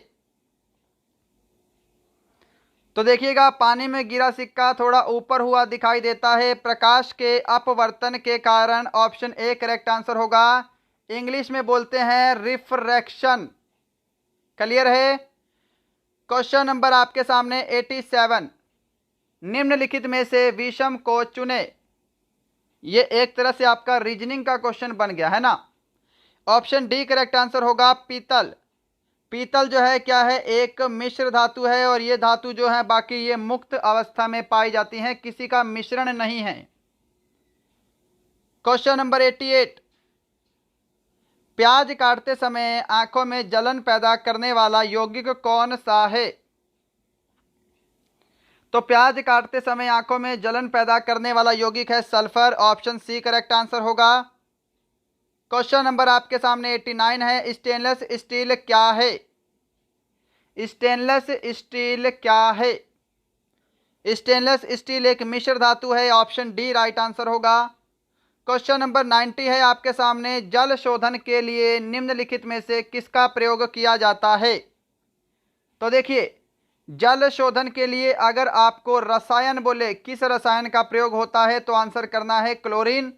तो देखिएगा, पानी में गिरा सिक्का थोड़ा ऊपर हुआ दिखाई देता है प्रकाश के अपवर्तन के कारण। ऑप्शन ए करेक्ट आंसर होगा। इंग्लिश में बोलते हैं रिफ्रैक्शन। क्लियर है। क्वेश्चन नंबर आपके सामने 87। निम्नलिखित में से विषम को चुने। ये एक तरह से आपका रीजनिंग का क्वेश्चन बन गया है ना। ऑप्शन डी करेक्ट आंसर होगा पीतल। पीतल जो है क्या है, एक मिश्र धातु है और ये धातु जो है बाकी ये मुक्त अवस्था में पाई जाती हैं, किसी का मिश्रण नहीं है। Question number 88। प्याज काटते समय आंखों में जलन पैदा करने वाला यौगिक कौन सा है? तो प्याज काटते समय आंखों में जलन पैदा करने वाला यौगिक है sulphur. Option C correct answer होगा। क्वेश्चन नंबर आपके सामने 89 है। स्टेनलेस स्टील क्या है? स्टेनलेस स्टील क्या है? स्टेनलेस स्टील एक मिश्र धातु है। ऑप्शन डी राइट आंसर होगा। क्वेश्चन नंबर 90 है आपके सामने। जल शोधन के लिए निम्नलिखित में से किसका प्रयोग किया जाता है? तो देखिए, जल शोधन के लिए अगर आपको रसायन बोले किस रसायन का प्रयोग होता है तो आंसर करना है क्लोरीन,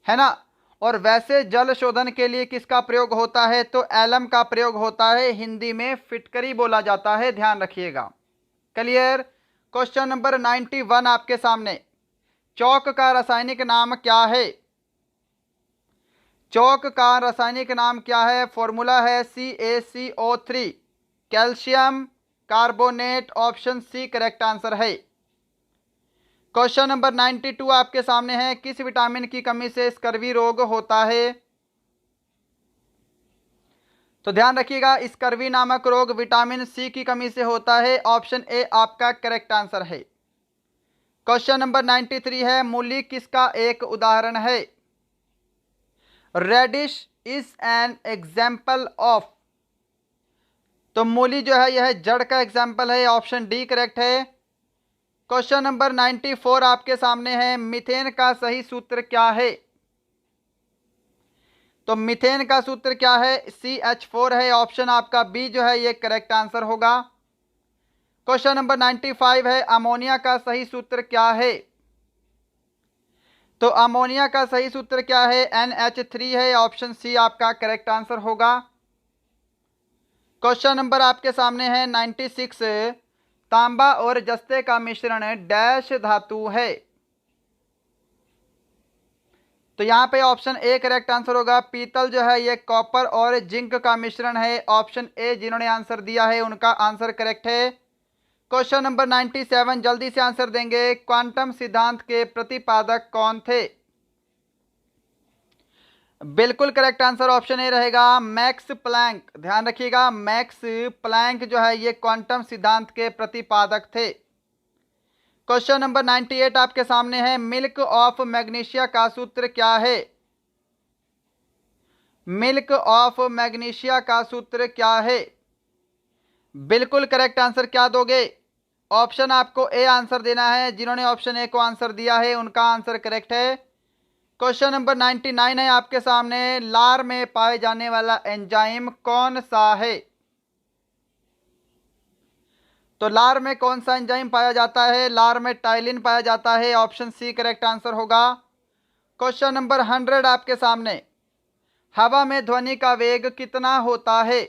है ना। और वैसे जल शोधन के लिए किसका प्रयोग होता है तो एलम का प्रयोग होता है। हिंदी में फिटकरी बोला जाता है, ध्यान रखिएगा। क्लियर। क्वेश्चन नंबर 91 आपके सामने। चौक का रासायनिक नाम क्या है? चौक का रासायनिक नाम क्या है? फॉर्मूला है CaCO3 calcium carbonate. Option C correct answer है। क्वेश्चन नंबर 92 आपके सामने है। किस विटामिन की कमी से स्कर्वी रोग होता है? तो ध्यान रखिएगा, स्कर्वी नामक रोग विटामिन सी की कमी से होता है। ऑप्शन ए आपका करेक्ट आंसर है। क्वेश्चन नंबर 93 है। मूली किसका एक उदाहरण है? Radish is an example of. तो मूली जो है यह जड़ का एग्जाम्पल है। ऑप्शन डी करेक्ट है। क्वेश्चन नंबर 94 आपके सामने है। मीथेन का सही सूत्र क्या है? तो मीथेन का सूत्र क्या है? CH4 है। ऑप्शन आपका बी जो है ये करेक्ट आंसर होगा। क्वेश्चन नंबर 95 है। अमोनिया का सही सूत्र क्या है? तो अमोनिया का सही सूत्र क्या है? NH3 है। ऑप्शन सी आपका करेक्ट आंसर होगा। क्वेश्चन नंबर आपके सामने है 96। तांबा और जस्ते का मिश्रण डैश धातु है। तो यहां पे ऑप्शन ए करेक्ट आंसर होगा। पीतल जो है ये कॉपर और जिंक का मिश्रण है। ऑप्शन ए जिन्होंने आंसर दिया है उनका आंसर करेक्ट है। क्वेश्चन नंबर 97 जल्दी से आंसर देंगे। क्वांटम सिद्धांत के प्रतिपादक कौन थे? बिल्कुल करेक्ट आंसर ऑप्शन ए रहेगा, मैक्स प्लैंक। ध्यान रखिएगा, मैक्स प्लैंक जो है ये क्वांटम सिद्धांत के प्रतिपादक थे। क्वेश्चन नंबर 98 आपके सामने है। मिल्क ऑफ मैग्नीशिया का सूत्र क्या है? मिल्क ऑफ मैग्नीशिया का सूत्र क्या है? बिल्कुल करेक्ट आंसर क्या दोगे? ऑप्शन आपको ए आंसर देना है। जिन्होंने ऑप्शन ए को आंसर दिया है उनका आंसर करेक्ट है। क्वेश्चन नंबर 99 है आपके सामने। लार में पाए जाने वाला एंजाइम कौन सा है? तो लार में कौन सा एंजाइम पाया जाता है? लार में टाइलिन पाया जाता है। ऑप्शन सी करेक्ट आंसर होगा। क्वेश्चन नंबर 100 आपके सामने। हवा में ध्वनि का वेग कितना होता है?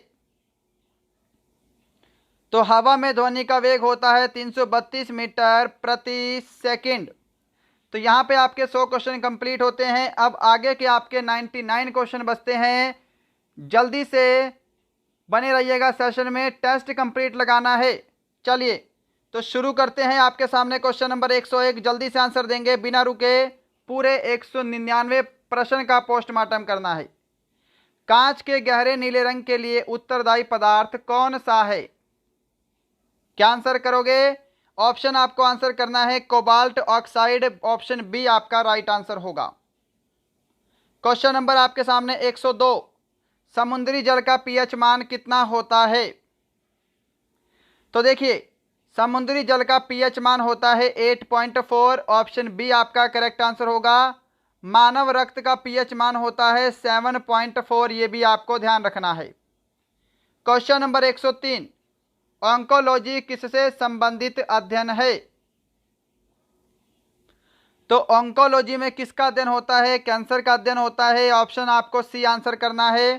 तो हवा में ध्वनि का वेग होता है 332 मीटर प्रति सेकंड। तो यहाँ पे आपके 100 क्वेश्चन कंप्लीट होते हैं। अब आगे के आपके 99 क्वेश्चन बचते हैं। जल्दी से बने रहिएगा सेशन में, टेस्ट कंप्लीट लगाना है। चलिए तो शुरू करते हैं। आपके सामने क्वेश्चन नंबर 101 जल्दी से आंसर देंगे बिना रुके। पूरे 199 प्रश्न का पोस्टमार्टम करना है। कांच के गहरे नीले रंग के लिए उत्तरदायी पदार्थ कौन सा है? क्या आंसर करोगे? ऑप्शन आपको आंसर करना है कोबाल्ट ऑक्साइड। ऑप्शन बी आपका राइट आंसर होगा। क्वेश्चन नंबर आपके सामने 102। समुद्री जल का पीएच मान कितना होता है? तो देखिए, समुद्री जल का पीएच मान होता है 8.4। ऑप्शन बी आपका करेक्ट आंसर होगा। मानव रक्त का पीएच मान होता है 7.4। ये भी आपको ध्यान रखना है। Question number 103। ऑन्कोलॉजी किससे संबंधित अध्ययन है? तो ऑन्कोलॉजी में किसका अध्ययन होता है? कैंसर का अध्ययन होता है। ऑप्शन आपको सी आंसर करना है।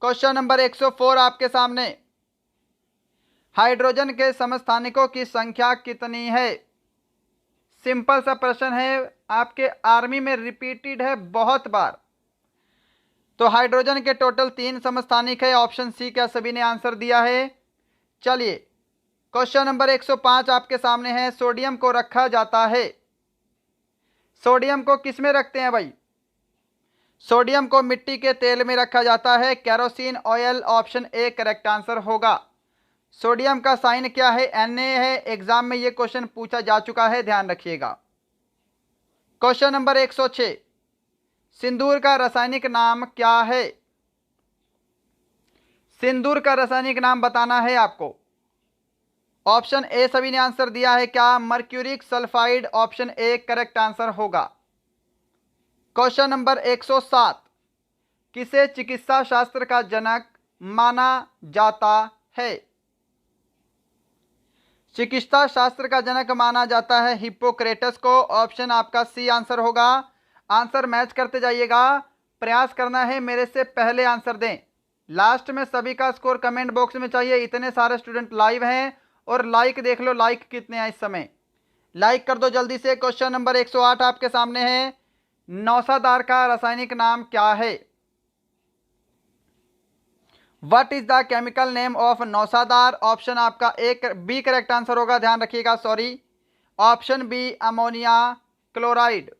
क्वेश्चन नंबर 104 आपके सामने, हाइड्रोजन के समस्थानिकों की संख्या कितनी है? सिंपल सा प्रश्न है, आपके आर्मी में रिपीटेड है बहुत बार। तो हाइड्रोजन के टोटल 3 समस्थानिक है। ऑप्शन सी का सभी ने आंसर दिया है। चलिए क्वेश्चन नंबर 105 आपके सामने है, सोडियम को रखा जाता है। सोडियम को किस में रखते हैं भाई? सोडियम को मिट्टी के तेल में रखा जाता है, kerosene oil. Option A correct answer होगा। सोडियम का साइन क्या है? Na है। एग्जाम में यह क्वेश्चन पूछा जा चुका है, ध्यान रखिएगा। क्वेश्चन नंबर 106, सिंदूर का रासायनिक नाम क्या है? सिंदूर का रासायनिक नाम बताना है आपको। ऑप्शन ए सभी ने आंसर दिया है क्या? Mercuric sulphide. Option A correct answer होगा। क्वेश्चन नंबर 107, किसे चिकित्सा शास्त्र का जनक माना जाता है? चिकित्सा शास्त्र का जनक माना जाता है हिप्पोक्रेटस को। ऑप्शन आपका सी आंसर होगा। आंसर मैच करते जाइएगा, प्रयास करना है मेरे से पहले आंसर दें। लास्ट में सभी का स्कोर कमेंट बॉक्स में चाहिए। इतने सारे स्टूडेंट लाइव हैं, और लाइक देख लो, लाइक कितने हैं इस समय, लाइक कर दो जल्दी से। क्वेश्चन नंबर 108 आपके सामने है, नौसादार का रासायनिक नाम क्या है? What is the chemical name of nausadar? Option आपका एक बी करेक्ट आंसर होगा, ध्यान रखिएगा, sorry. Option B ammonia chloride.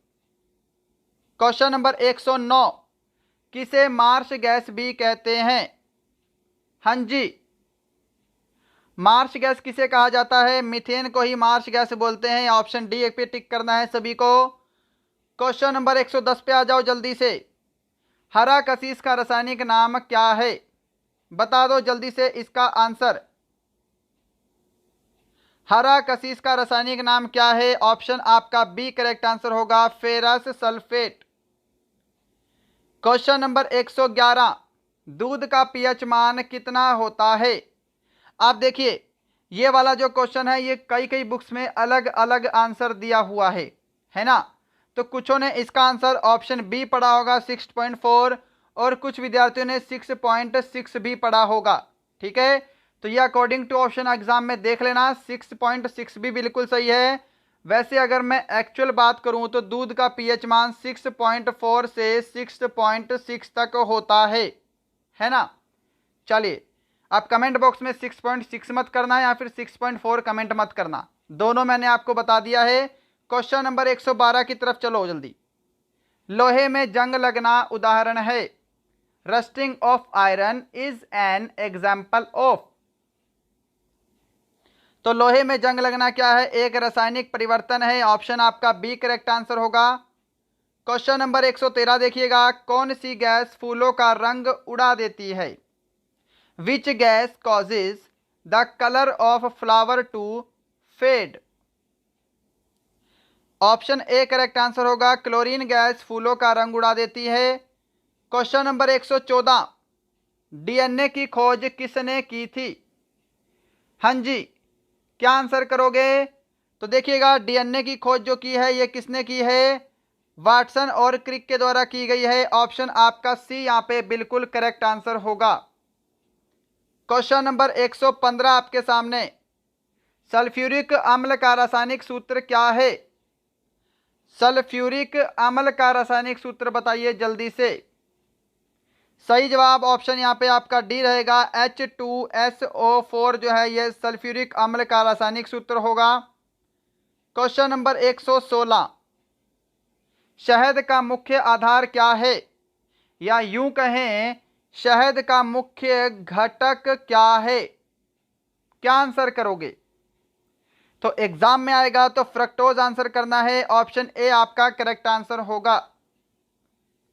Question number 109, किसे मार्श गैस भी कहते हैं? हाँ जी, मार्श गैस किसे कहा जाता है? मीथेन को ही मार्श गैस बोलते हैं। ऑप्शन डी पे टिक करना है सभी को। क्वेश्चन नंबर 110 पे आ जाओ जल्दी से, हरा कशीस का रासायनिक नाम क्या है? बता दो जल्दी से इसका आंसर। हरा कशीस का रासायनिक नाम क्या है? ऑप्शन आपका बी करेक्ट आंसर होगा, फेरस सल्फेट। क्वेश्चन नंबर 111, दूध का पीएच मान कितना होता है? आप देखिए, ये वाला जो क्वेश्चन है, ये कई कई बुक्स में अलग अलग आंसर दिया हुआ है ना। तो कुछों ने इसका आंसर ऑप्शन बी पढ़ा होगा 6.4, और कुछ विद्यार्थियों ने 6.6 भी पढ़ा होगा। ठीक है, तो ये अकॉर्डिंग टू ऑप्शन एग्जाम में देख लेना, 6.6 भी बिल्कुल सही है। वैसे अगर मैं एक्चुअल बात करूं तो दूध का पीएच मान 6.4 से 6.6 तक होता है ना। चलिए, आप कमेंट बॉक्स में 6.6 मत करना या फिर 6.4 कमेंट मत करना, दोनों मैंने आपको बता दिया है। क्वेश्चन नंबर 112 की तरफ चलो जल्दी। लोहे में जंग लगना उदाहरण है, rusting of iron is an example of. तो लोहे में जंग लगना क्या है? एक रासायनिक परिवर्तन है। ऑप्शन आपका बी करेक्ट आंसर होगा। क्वेश्चन नंबर 113 देखिएगा, कौन सी गैस फूलों का रंग उड़ा देती है? Which gas causes the colour of flower to fade? Option A correct answer होगा, क्लोरीन गैस फूलों का रंग उड़ा देती है। क्वेश्चन नंबर 114, डीएनए की खोज किसने की थी? हाँ जी, क्या आंसर करोगे? तो देखिएगा, डीएनए की खोज जो की है ये किसने की है? वाटसन और क्रिक के द्वारा की गई है। ऑप्शन आपका सी यहां पे बिल्कुल करेक्ट आंसर होगा। क्वेश्चन नंबर 115 आपके सामने, सल्फ्यूरिक अम्ल का रासायनिक सूत्र क्या है? सल्फ्यूरिक अम्ल का रासायनिक सूत्र बताइए जल्दी से। सही जवाब ऑप्शन यहाँ पे आपका डी रहेगा, H2SO4 जो है ये सल्फ्यूरिक अम्ल का रासायनिक सूत्र होगा। क्वेश्चन नंबर 116, शहद का मुख्य आधार क्या है? या यूं कहें, शहद का मुख्य घटक क्या है? क्या आंसर करोगे? तो एग्जाम में आएगा तो फ्रक्टोज आंसर करना है। ऑप्शन ए आपका करेक्ट आंसर होगा।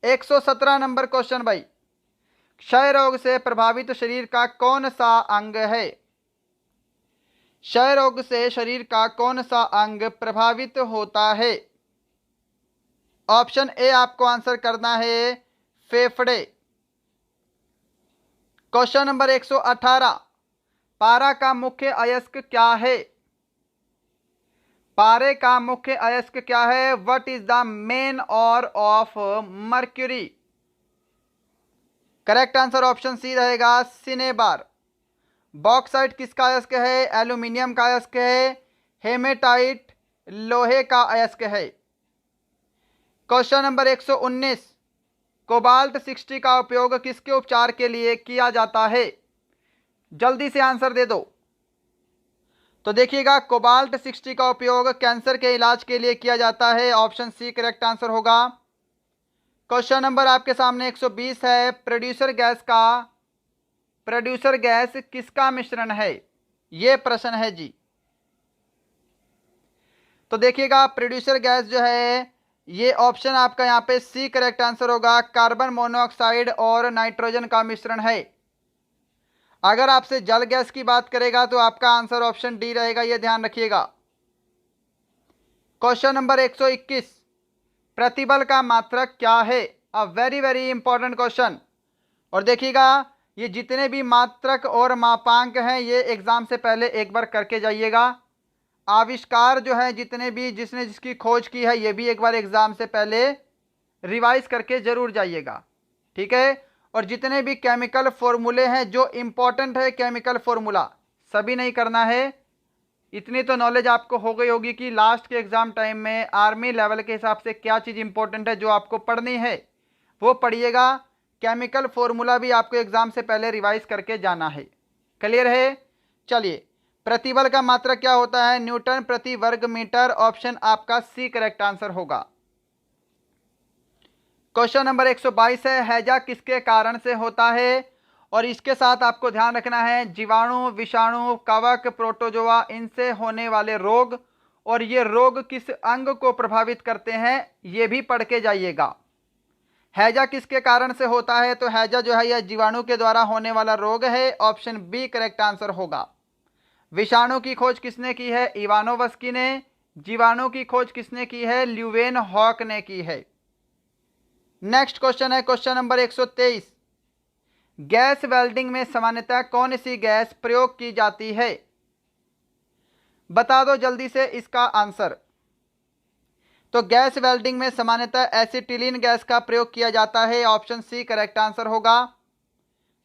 117 नंबर क्वेश्चन भाई, क्षय रोग से प्रभावित शरीर का कौन सा अंग है? क्षय रोग से शरीर का कौन सा अंग प्रभावित होता है? ऑप्शन ए आपको आंसर करना है, फेफड़े। क्वेश्चन नंबर 118, पारा का मुख्य अयस्क क्या है? पारे का मुख्य अयस्क क्या है? What is the main ore of mercury? Correct answer option C रहेगा, सिनेबार। बॉक्साइट किसका अयस्क है? एल्यूमिनियम का अयस्क है। हेमेटाइट लोहे का अयस्क है। क्वेश्चन नंबर 119, कोबाल्ट 60 का उपयोग किसके उपचार के लिए किया जाता है? जल्दी से आंसर दे दो। तो देखिएगा, कोबाल्ट 60 का उपयोग कैंसर के इलाज के लिए किया जाता है। ऑप्शन सी करेक्ट आंसर होगा। क्वेश्चन नंबर आपके सामने 120 है, प्रोड्यूसर गैस किसका मिश्रण है? यह प्रश्न है जी। तो देखिएगा, प्रोड्यूसर गैस जो है ये ऑप्शन आपका यहाँ पे सी करेक्ट आंसर होगा। कार्बन मोनोऑक्साइड और नाइट्रोजन का मिश्रण है। अगर आपसे जल गैस की बात करेगा तो आपका आंसर ऑप्शन डी रहेगा, यह ध्यान रखिएगा। क्वेश्चन नंबर 121, प्रतिबल का मात्रक क्या है? A very very important question. और देखिएगा, ये जितने भी मात्रक और मापांक हैं ये एग्जाम से पहले एक बार करके जाइएगा। आविष्कार जो है जितने भी जिसने जिसकी खोज की है ये भी एक बार एग्जाम से पहले रिवाइज करके जरूर जाइएगा, ठीक है। और जितने भी केमिकल फॉर्मूले हैं जो इंपॉर्टेंट है, केमिकल फॉर्मूला सभी नहीं करना है। इतनी तो नॉलेज आपको हो गई होगी कि लास्ट के एग्जाम टाइम में आर्मी लेवल के हिसाब से क्या चीज़ इंपॉर्टेंट है जो आपको पढ़नी है वो पढ़िएगा। केमिकल फॉर्मूला भी आपको एग्जाम से पहले रिवाइज करके जाना है। क्लियर है? चलिए, प्रतिबल का मात्रक क्या होता है? न्यूटन प्रति वर्ग मीटर। ऑप्शन आपका सी करेक्ट आंसर होगा। क्वेश्चन नंबर 122 है, हैजा किसके कारण से होता है? और इसके साथ आपको ध्यान रखना है जीवाणु, विषाणु, कवक, प्रोटोजोआ इनसे होने वाले रोग, और ये रोग किस अंग को प्रभावित करते हैं ये भी पढ़ के जाइएगा। हैजा किसके कारण से होता है? तो हैजा जो है यह जीवाणु के द्वारा होने वाला रोग है। ऑप्शन बी करेक्ट आंसर होगा। विषाणु की खोज किसने की है? इवानोवस्की ने। जीवाणु की खोज किसने की है? ल्यूवेनहॉक ने की है। नेक्स्ट क्वेश्चन है क्वेश्चन नंबर 123, गैस वेल्डिंग में सामान्यतः कौन सी गैस प्रयोग की जाती है? बता दो जल्दी से इसका आंसर। तो गैस वेल्डिंग में सामान्यतः एसिटिलीन गैस का प्रयोग किया जाता है। ऑप्शन सी करेक्ट आंसर होगा।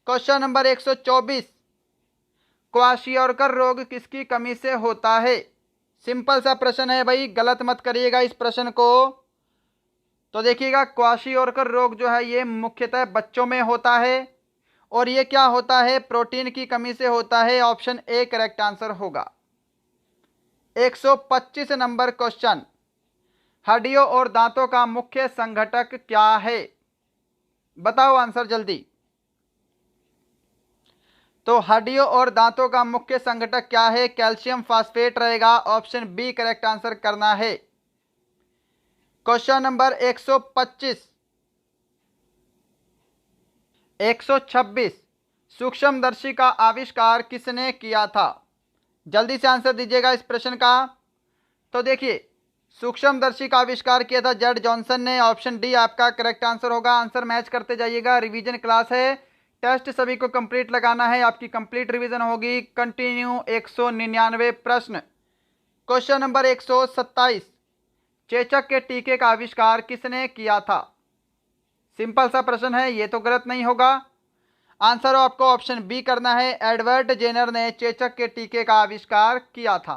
क्वेश्चन नंबर 124, क्वाशियोरकर रोग किसकी कमी से होता है? सिंपल सा प्रश्न है भाई, गलत मत करिएगा इस प्रश्न को। तो देखिएगा, क्वाशियोरकर रोग जो है ये मुख्यतः बच्चों में होता है, और ये क्या होता है? प्रोटीन की कमी से होता है। ऑप्शन ए करेक्ट आंसर होगा। 125 नंबर क्वेश्चन, हड्डियों और दांतों का मुख्य संघटक क्या है? बताओ आंसर जल्दी। तो हड्डियों और दांतों का मुख्य संघटक क्या है? कैल्शियम फास्फेट रहेगा। ऑप्शन बी करेक्ट आंसर करना है। क्वेश्चन नंबर 126, 126, सूक्ष्मदर्शी का आविष्कार किसने किया था? जल्दी से आंसर दीजिएगा इस प्रश्न का। तो देखिए, सूक्ष्मदर्शी का आविष्कार किया था जेड जॉनसन ने। ऑप्शन डी आपका करेक्ट आंसर होगा। आंसर मैच करते जाइएगा, रिवीजन क्लास है, टेस्ट सभी को कंप्लीट लगाना है, आपकी कंप्लीट रिवीजन होगी। कंटिन्यू 199 प्रश्न। क्वेश्चन नंबर 127, चेचक के टीके का आविष्कार किसने किया था? सिंपल सा प्रश्न है, ये तो गलत नहीं होगा। आंसर आपको ऑप्शन बी करना है, एडवर्ड जेनर ने चेचक के टीके का आविष्कार किया था।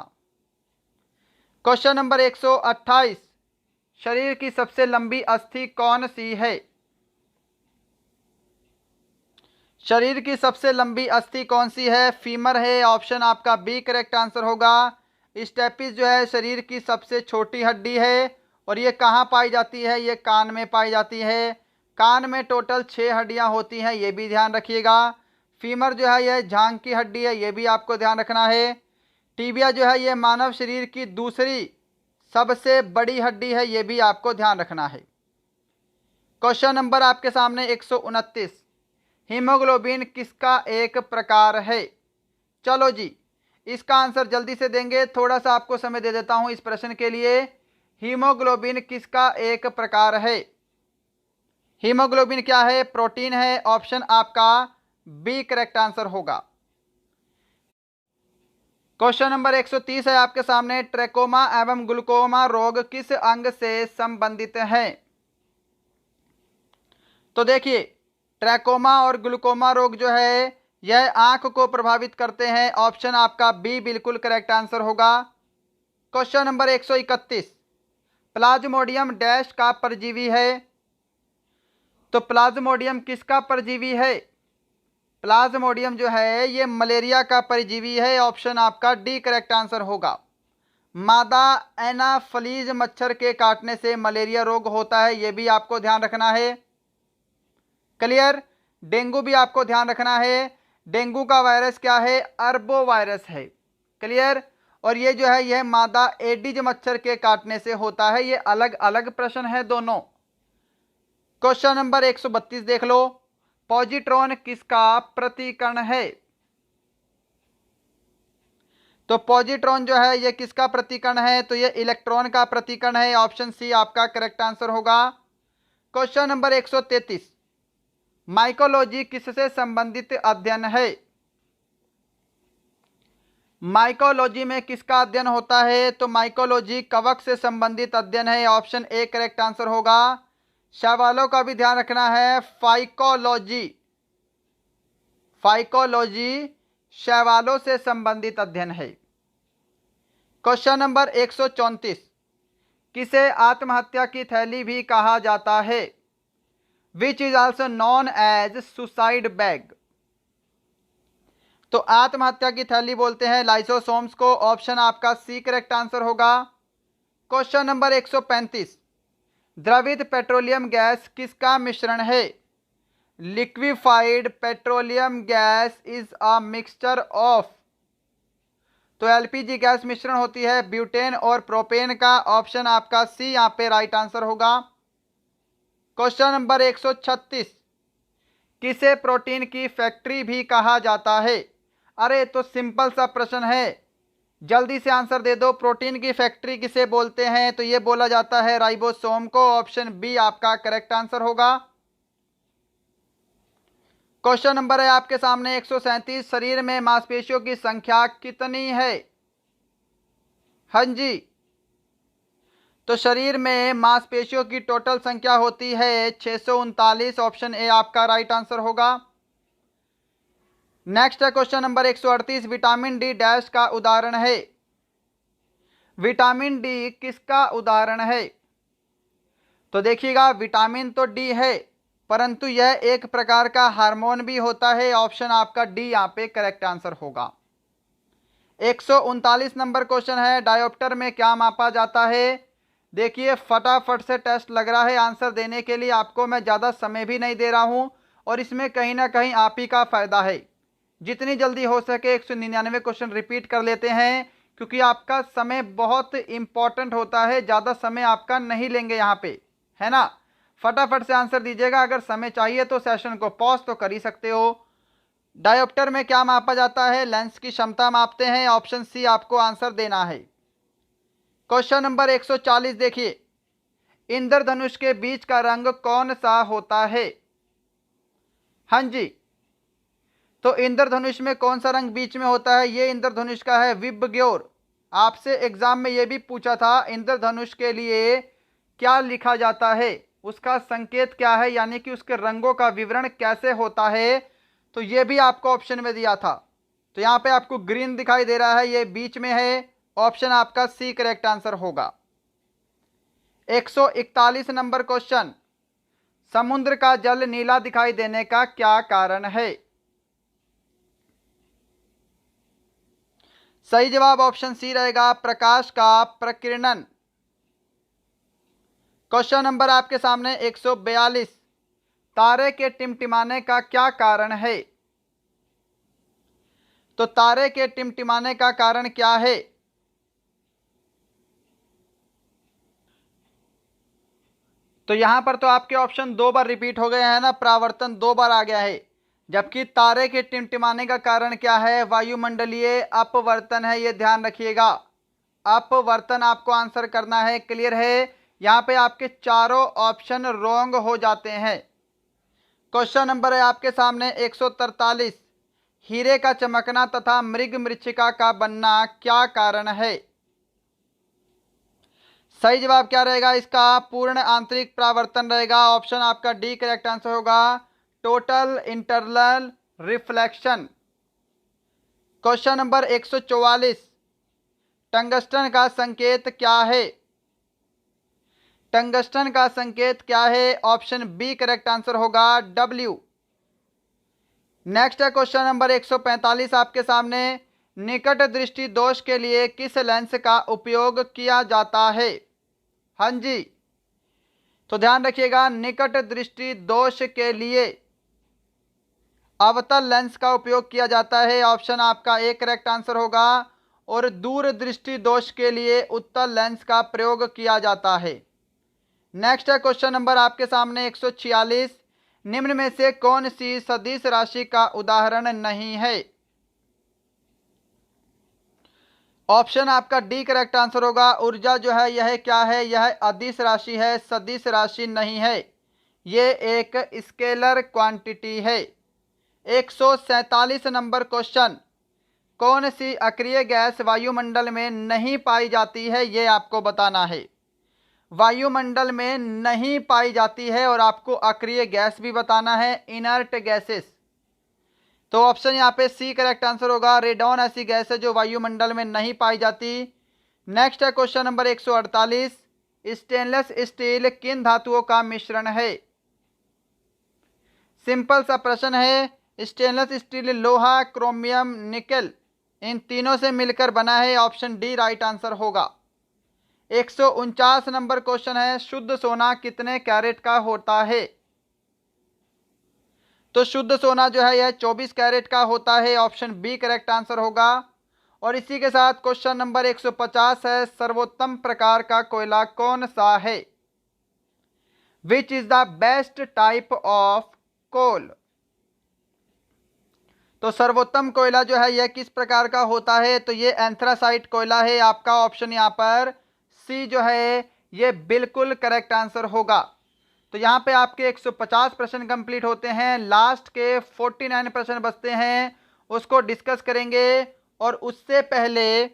क्वेश्चन नंबर 128, शरीर की सबसे लंबी अस्थि कौन सी है? शरीर की सबसे लंबी अस्थि कौन सी है? फीमर है। ऑप्शन आपका बी करेक्ट आंसर होगा। स्टेपिस जो है शरीर की सबसे छोटी हड्डी है, और ये कहाँ पाई जाती है? ये कान में पाई जाती है। कान में टोटल 6 हड्डियाँ होती हैं, ये भी ध्यान रखिएगा। फीमर जो है यह जांघ की हड्डी है, ये भी आपको ध्यान रखना है। टीबिया जो है ये मानव शरीर की दूसरी सबसे बड़ी हड्डी है, ये भी आपको ध्यान रखना है। क्वेश्चन नंबर आपके सामने 129, हीमोग्लोबिन किसका एक प्रकार है? चलो जी, इसका आंसर जल्दी से देंगे, थोड़ा सा आपको समय दे देता हूं इस प्रश्न के लिए। हीमोग्लोबिन किसका एक प्रकार है? हीमोग्लोबिन क्या है? प्रोटीन है। ऑप्शन आपका बी करेक्ट आंसर होगा। क्वेश्चन नंबर 130 है आपके सामने, ट्रैकोमा एवं ग्लूकोमा रोग किस अंग से संबंधित है? तो देखिए, ट्रैकोमा और ग्लूकोमा रोग जो है यह आंख को प्रभावित करते हैं। ऑप्शन आपका बी बिल्कुल करेक्ट आंसर होगा। क्वेश्चन नंबर 131, प्लाज्मोडियम डैश का परजीवी है? तो प्लाज्मोडियम किसका परजीवी है? प्लाज्मोडियम जो है ये मलेरिया का परजीवी है। ऑप्शन आपका डी करेक्ट आंसर होगा। मादा एनाफलीज मच्छर के काटने से मलेरिया रोग होता है, यह भी आपको ध्यान रखना है। क्लियर? डेंगू भी आपको ध्यान रखना है। डेंगू का वायरस क्या है? अरबो वायरस है। क्लियर? और ये जो है यह मादा एडिज मच्छर के काटने से होता है। ये अलग अलग प्रश्न है दोनों। क्वेश्चन नंबर 132 देख लो, पॉजिट्रॉन किसका प्रतिकण है? तो पॉजिट्रॉन जो है यह किसका प्रतिकण है? तो यह इलेक्ट्रॉन का प्रतिकण है। ऑप्शन सी आपका करेक्ट आंसर होगा। क्वेश्चन नंबर 133, माइकोलॉजी किससे संबंधित अध्ययन है? माइकोलॉजी में किसका अध्ययन होता है? तो माइकोलॉजी कवक से संबंधित अध्ययन है। ऑप्शन ए करेक्ट आंसर होगा। शैवालों का भी ध्यान रखना है। फाइकोलॉजी, फाइकोलॉजी शैवालों से संबंधित अध्ययन है। क्वेश्चन नंबर 134, किसे आत्महत्या की थैली भी कहा जाता है? Which is also known as suicide bag. तो आत्महत्या की थैली बोलते हैं लाइसोसोम्स को। ऑप्शन आपका सी करेक्ट आंसर होगा। क्वेश्चन नंबर 135, द्रवित पेट्रोलियम गैस किसका मिश्रण है? Liquefied petroleum gas is a mixture of. तो एलपीजी गैस मिश्रण होती है ब्यूटेन और प्रोपेन का। ऑप्शन आपका सी यहां पे राइट आंसर होगा। क्वेश्चन नंबर 136, किसे प्रोटीन की फैक्ट्री भी कहा जाता है? अरे तो सिंपल सा प्रश्न है, जल्दी से आंसर दे दो। प्रोटीन की फैक्ट्री किसे बोलते हैं? तो यह बोला जाता है राइबोसोम को। ऑप्शन बी आपका करेक्ट आंसर होगा। क्वेश्चन नंबर है आपके सामने 137, शरीर में मांसपेशियों की संख्या कितनी है? हाँ जी, तो शरीर में मांसपेशियों की टोटल संख्या होती है 639। ऑप्शन ए आपका राइट आंसर होगा। नेक्स्ट है question number 138, vitamin D dash का उदाहरण है? विटामिन डी किसका उदाहरण है? तो देखिएगा, विटामिन तो डी है परंतु यह एक प्रकार का हार्मोन भी होता है। ऑप्शन आपका डी यहां पे करेक्ट आंसर होगा। 139 नंबर क्वेश्चन है, डायोप्टर में क्या मापा जाता है? देखिए फटाफट से टेस्ट लग रहा है आंसर देने के लिए। आपको मैं ज़्यादा समय भी नहीं दे रहा हूं और इसमें कहीं ना कहीं आप ही का फायदा है। जितनी जल्दी हो सके 199 क्वेश्चन रिपीट कर लेते हैं क्योंकि आपका समय बहुत इंपॉर्टेंट होता है। ज़्यादा समय आपका नहीं लेंगे यहाँ पे, है ना। फटाफट से आंसर दीजिएगा। अगर समय चाहिए तो सेशन को पॉज तो कर ही सकते हो। डायोप्टर में क्या मापा जाता है? लेंस की क्षमता मापते हैं। ऑप्शन सी आपको आंसर देना है। क्वेश्चन नंबर 140 देखिए, इंद्रधनुष के बीच का रंग कौन सा होता है? हाँ जी, तो इंद्रधनुष में कौन सा रंग बीच में होता है? ये इंद्रधनुष का है विबग्योर। आपसे एग्जाम में ये भी पूछा था इंद्रधनुष के लिए क्या लिखा जाता है, उसका संकेत क्या है, यानी कि उसके रंगों का विवरण कैसे होता है। तो ये भी आपको ऑप्शन में दिया था। तो यहाँ पे आपको ग्रीन दिखाई दे रहा है, ये बीच में है। ऑप्शन आपका सी करेक्ट आंसर होगा। 141 नंबर क्वेश्चन, समुद्र का जल नीला दिखाई देने का क्या कारण है? सही जवाब ऑप्शन सी रहेगा, प्रकाश का प्रकीर्णन। क्वेश्चन नंबर आपके सामने 142, तारे के टिमटिमाने का क्या कारण है? तो तारे के टिमटिमाने का कारण क्या है? तो यहां पर तो आपके ऑप्शन दो बार रिपीट हो गए हैं ना, परावर्तन दो बार आ गया है। जबकि तारे के टिमटिमाने का कारण क्या है? वायुमंडलीय अपवर्तन है, ये ध्यान रखिएगा। अपवर्तन आपको आंसर करना है। क्लियर है? यहां पे आपके चारों ऑप्शन रॉन्ग हो जाते हैं। क्वेश्चन नंबर है आपके सामने 143, हीरे का चमकना तथा मृग मृच्छिका का बनना क्या कारण है? सही जवाब क्या रहेगा इसका? पूर्ण आंतरिक परावर्तन रहेगा। ऑप्शन आपका डी करेक्ट आंसर होगा, total internal reflection. Question number 144, tungsten का संकेत क्या है? टंगस्टन का संकेत क्या है? ऑप्शन बी करेक्ट आंसर होगा, डब्ल्यू। नेक्स्ट है क्वेश्चन नंबर 145 आपके सामने, निकट दृष्टि दोष के लिए किस लेंस का उपयोग किया जाता है? हाँ जी, तो ध्यान रखिएगा, निकट दृष्टि दोष के लिए अवतल लेंस का उपयोग किया जाता है। ऑप्शन आपका ए करेक्ट आंसर होगा। और दूर दृष्टि दोष के लिए उत्तल लेंस का प्रयोग किया जाता है। नेक्स्ट है क्वेश्चन नंबर आपके सामने 146, निम्न में से कौन सी सदिश राशि का उदाहरण नहीं है? ऑप्शन आपका डी करेक्ट आंसर होगा। ऊर्जा जो है यह क्या है? यह अदिश राशि है, सदिश राशि नहीं है, ये एक स्केलर क्वांटिटी है। 147 नंबर क्वेश्चन, कौन सी अक्रिय गैस वायुमंडल में नहीं पाई जाती है? ये आपको बताना है। वायुमंडल में नहीं पाई जाती है और आपको अक्रिय गैस भी बताना है, इनर्ट गैसेस। तो ऑप्शन यहाँ पे सी करेक्ट आंसर होगा। रेडॉन ऐसी गैस है जो वायुमंडल में नहीं पाई जाती। नेक्स्ट है क्वेश्चन नंबर 148, स्टेनलेस स्टील किन धातुओं का मिश्रण है? सिंपल सा प्रश्न है। स्टेनलेस स्टील लोहा, क्रोमियम, निकेल, इन तीनों से मिलकर बना है। ऑप्शन डी राइट आंसर होगा। 149 नंबर क्वेश्चन है, शुद्ध सोना कितने कैरेट का होता है? तो शुद्ध सोना जो है यह 24 कैरेट का होता है। ऑप्शन बी करेक्ट आंसर होगा। और इसी के साथ क्वेश्चन नंबर 150 है, सर्वोत्तम प्रकार का कोयला कौन सा है? Which is the best type of coal? तो सर्वोत्तम कोयला जो है यह किस प्रकार का होता है? तो ये एंथ्रासाइट कोयला है। आपका ऑप्शन यहाँ पर सी जो है ये बिल्कुल करेक्ट आंसर होगा। तो यहाँ पे आपके 150 प्रश्न कंप्लीट होते हैं। लास्ट के 49 प्रश्न बचते हैं, उसको डिस्कस करेंगे। और उससे पहले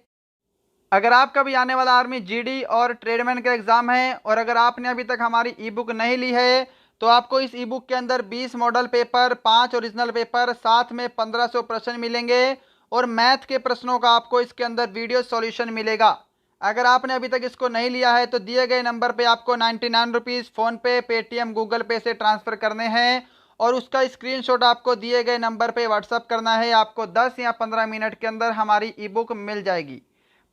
अगर आपका भी आने वाला आर्मी जीडी और ट्रेडमैन का एग्जाम है और अगर आपने अभी तक हमारी ई बुक नहीं ली है तो आपको इस ई बुक के अंदर 20 मॉडल पेपर, 5 ओरिजिनल पेपर, साथ में 1500 प्रश्न मिलेंगे और मैथ के प्रश्नों का आपको इसके अंदर वीडियो सॉल्यूशन मिलेगा। अगर आपने अभी तक इसको नहीं लिया है तो दिए गए नंबर पे आपको 99 रुपीज़ फ़ोनपे, पेटीएम, गूगल पे से ट्रांसफ़र करने हैं और उसका स्क्रीनशॉट आपको दिए गए नंबर पे व्हाट्सअप करना है। आपको 10 या 15 मिनट के अंदर हमारी ई बुक मिल जाएगी।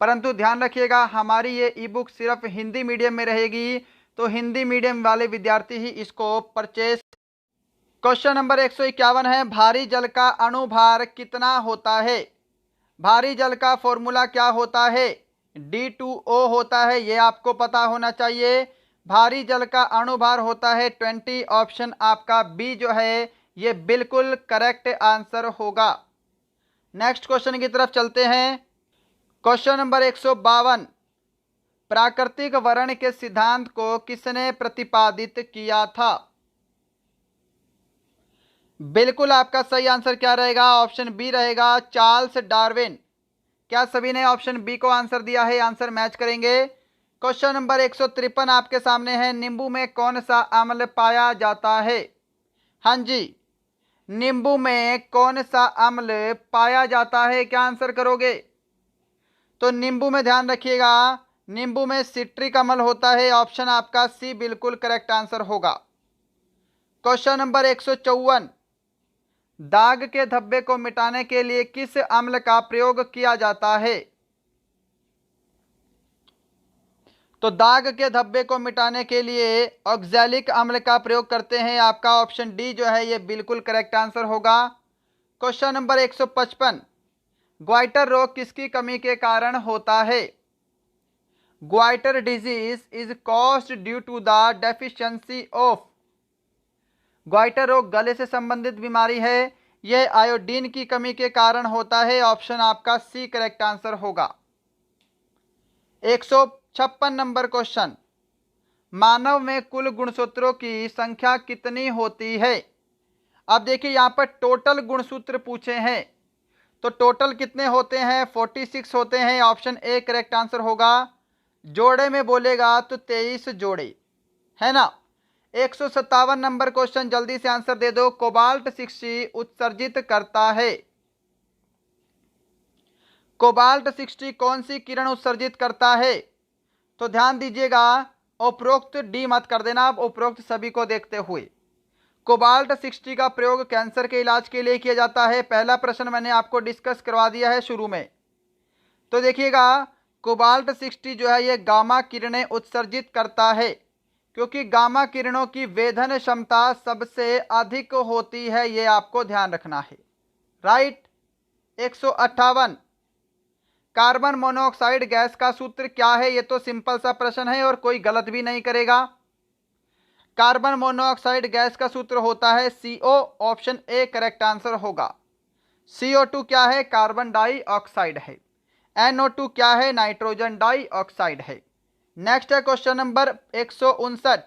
परंतु ध्यान रखिएगा, हमारी ये ई बुक सिर्फ हिंदी मीडियम में रहेगी, तो हिंदी मीडियम वाले विद्यार्थी ही इसको परचेज। क्वेश्चन नंबर 151 है, भारी जल का अणुभार कितना होता है? भारी जल का फॉर्मूला क्या होता है? D2O होता है, ये आपको पता होना चाहिए। भारी जल का अणुभार होता है 20। ऑप्शन आपका बी जो है ये बिल्कुल करेक्ट आंसर होगा। नेक्स्ट क्वेश्चन की तरफ चलते हैं। क्वेश्चन नंबर 152, प्राकृतिक वर्ण के सिद्धांत को किसने प्रतिपादित किया था? बिल्कुल आपका सही आंसर क्या रहेगा? ऑप्शन बी रहेगा, चार्ल्स डार्विन। क्या सभी ने ऑप्शन बी को आंसर दिया है? आंसर मैच करेंगे। क्वेश्चन नंबर 153 आपके सामने है, नींबू में कौन सा अम्ल पाया जाता है? हाँ जी, नींबू में कौन सा अम्ल पाया जाता है? क्या आंसर करोगे? तो नींबू में ध्यान रखिएगा, नींबू में सिट्रिक अम्ल होता है। ऑप्शन आपका सी बिल्कुल करेक्ट आंसर होगा। क्वेश्चन नंबर 154, दाग के धब्बे को मिटाने के लिए किस अम्ल का प्रयोग किया जाता है? तो दाग के धब्बे को मिटाने के लिए ऑक्सैलिक अम्ल का प्रयोग करते हैं। आपका ऑप्शन डी जो है ये बिल्कुल करेक्ट आंसर होगा। क्वेश्चन नंबर 155, ग्वाइटर रोग किसकी कमी के कारण होता है? Goitre disease is caused due to the deficiency of. Goitre रोग गले से संबंधित बीमारी है, यह आयोडीन की कमी के कारण होता है। ऑप्शन आपका सी करेक्ट आंसर होगा। 156 नंबर क्वेश्चन, मानव में कुल गुणसूत्रों की संख्या कितनी होती है? अब देखिए यहाँ पर टोटल गुणसूत्र पूछे हैं, तो टोटल कितने होते हैं? 46 होते हैं। ऑप्शन ए करेक्ट आंसर होगा। जोड़े में बोलेगा तो 23 जोड़े, है ना। 157 नंबर क्वेश्चन, जल्दी से आंसर दे दो। कोबाल्ट 60 उत्सर्जित करता है। कोबाल्ट 60 कौन सी किरण उत्सर्जित करता है? तो ध्यान दीजिएगा, उपरोक्त डी मत कर देना, आप उपरोक्त सभी को देखते हुए। कोबाल्ट 60 का प्रयोग कैंसर के इलाज के लिए किया जाता है। पहला प्रश्न मैंने आपको डिस्कस करवा दिया है शुरू में। तो देखिएगा, कोबाल्ट 60 जो है ये गामा किरणें उत्सर्जित करता है, क्योंकि गामा किरणों की वेधन क्षमता सबसे अधिक होती है, ये आपको ध्यान रखना है। राइट। 158, कार्बन मोनोऑक्साइड गैस का सूत्र क्या है? ये तो सिंपल सा प्रश्न है और कोई गलत भी नहीं करेगा। कार्बन मोनोऑक्साइड गैस का सूत्र होता है CO। Option A correct answer होगा। CO2 क्या है? कार्बन डाइऑक्साइड है। NO2 क्या है? नाइट्रोजन डाइऑक्साइड है। नेक्स्ट है क्वेश्चन नंबर 159,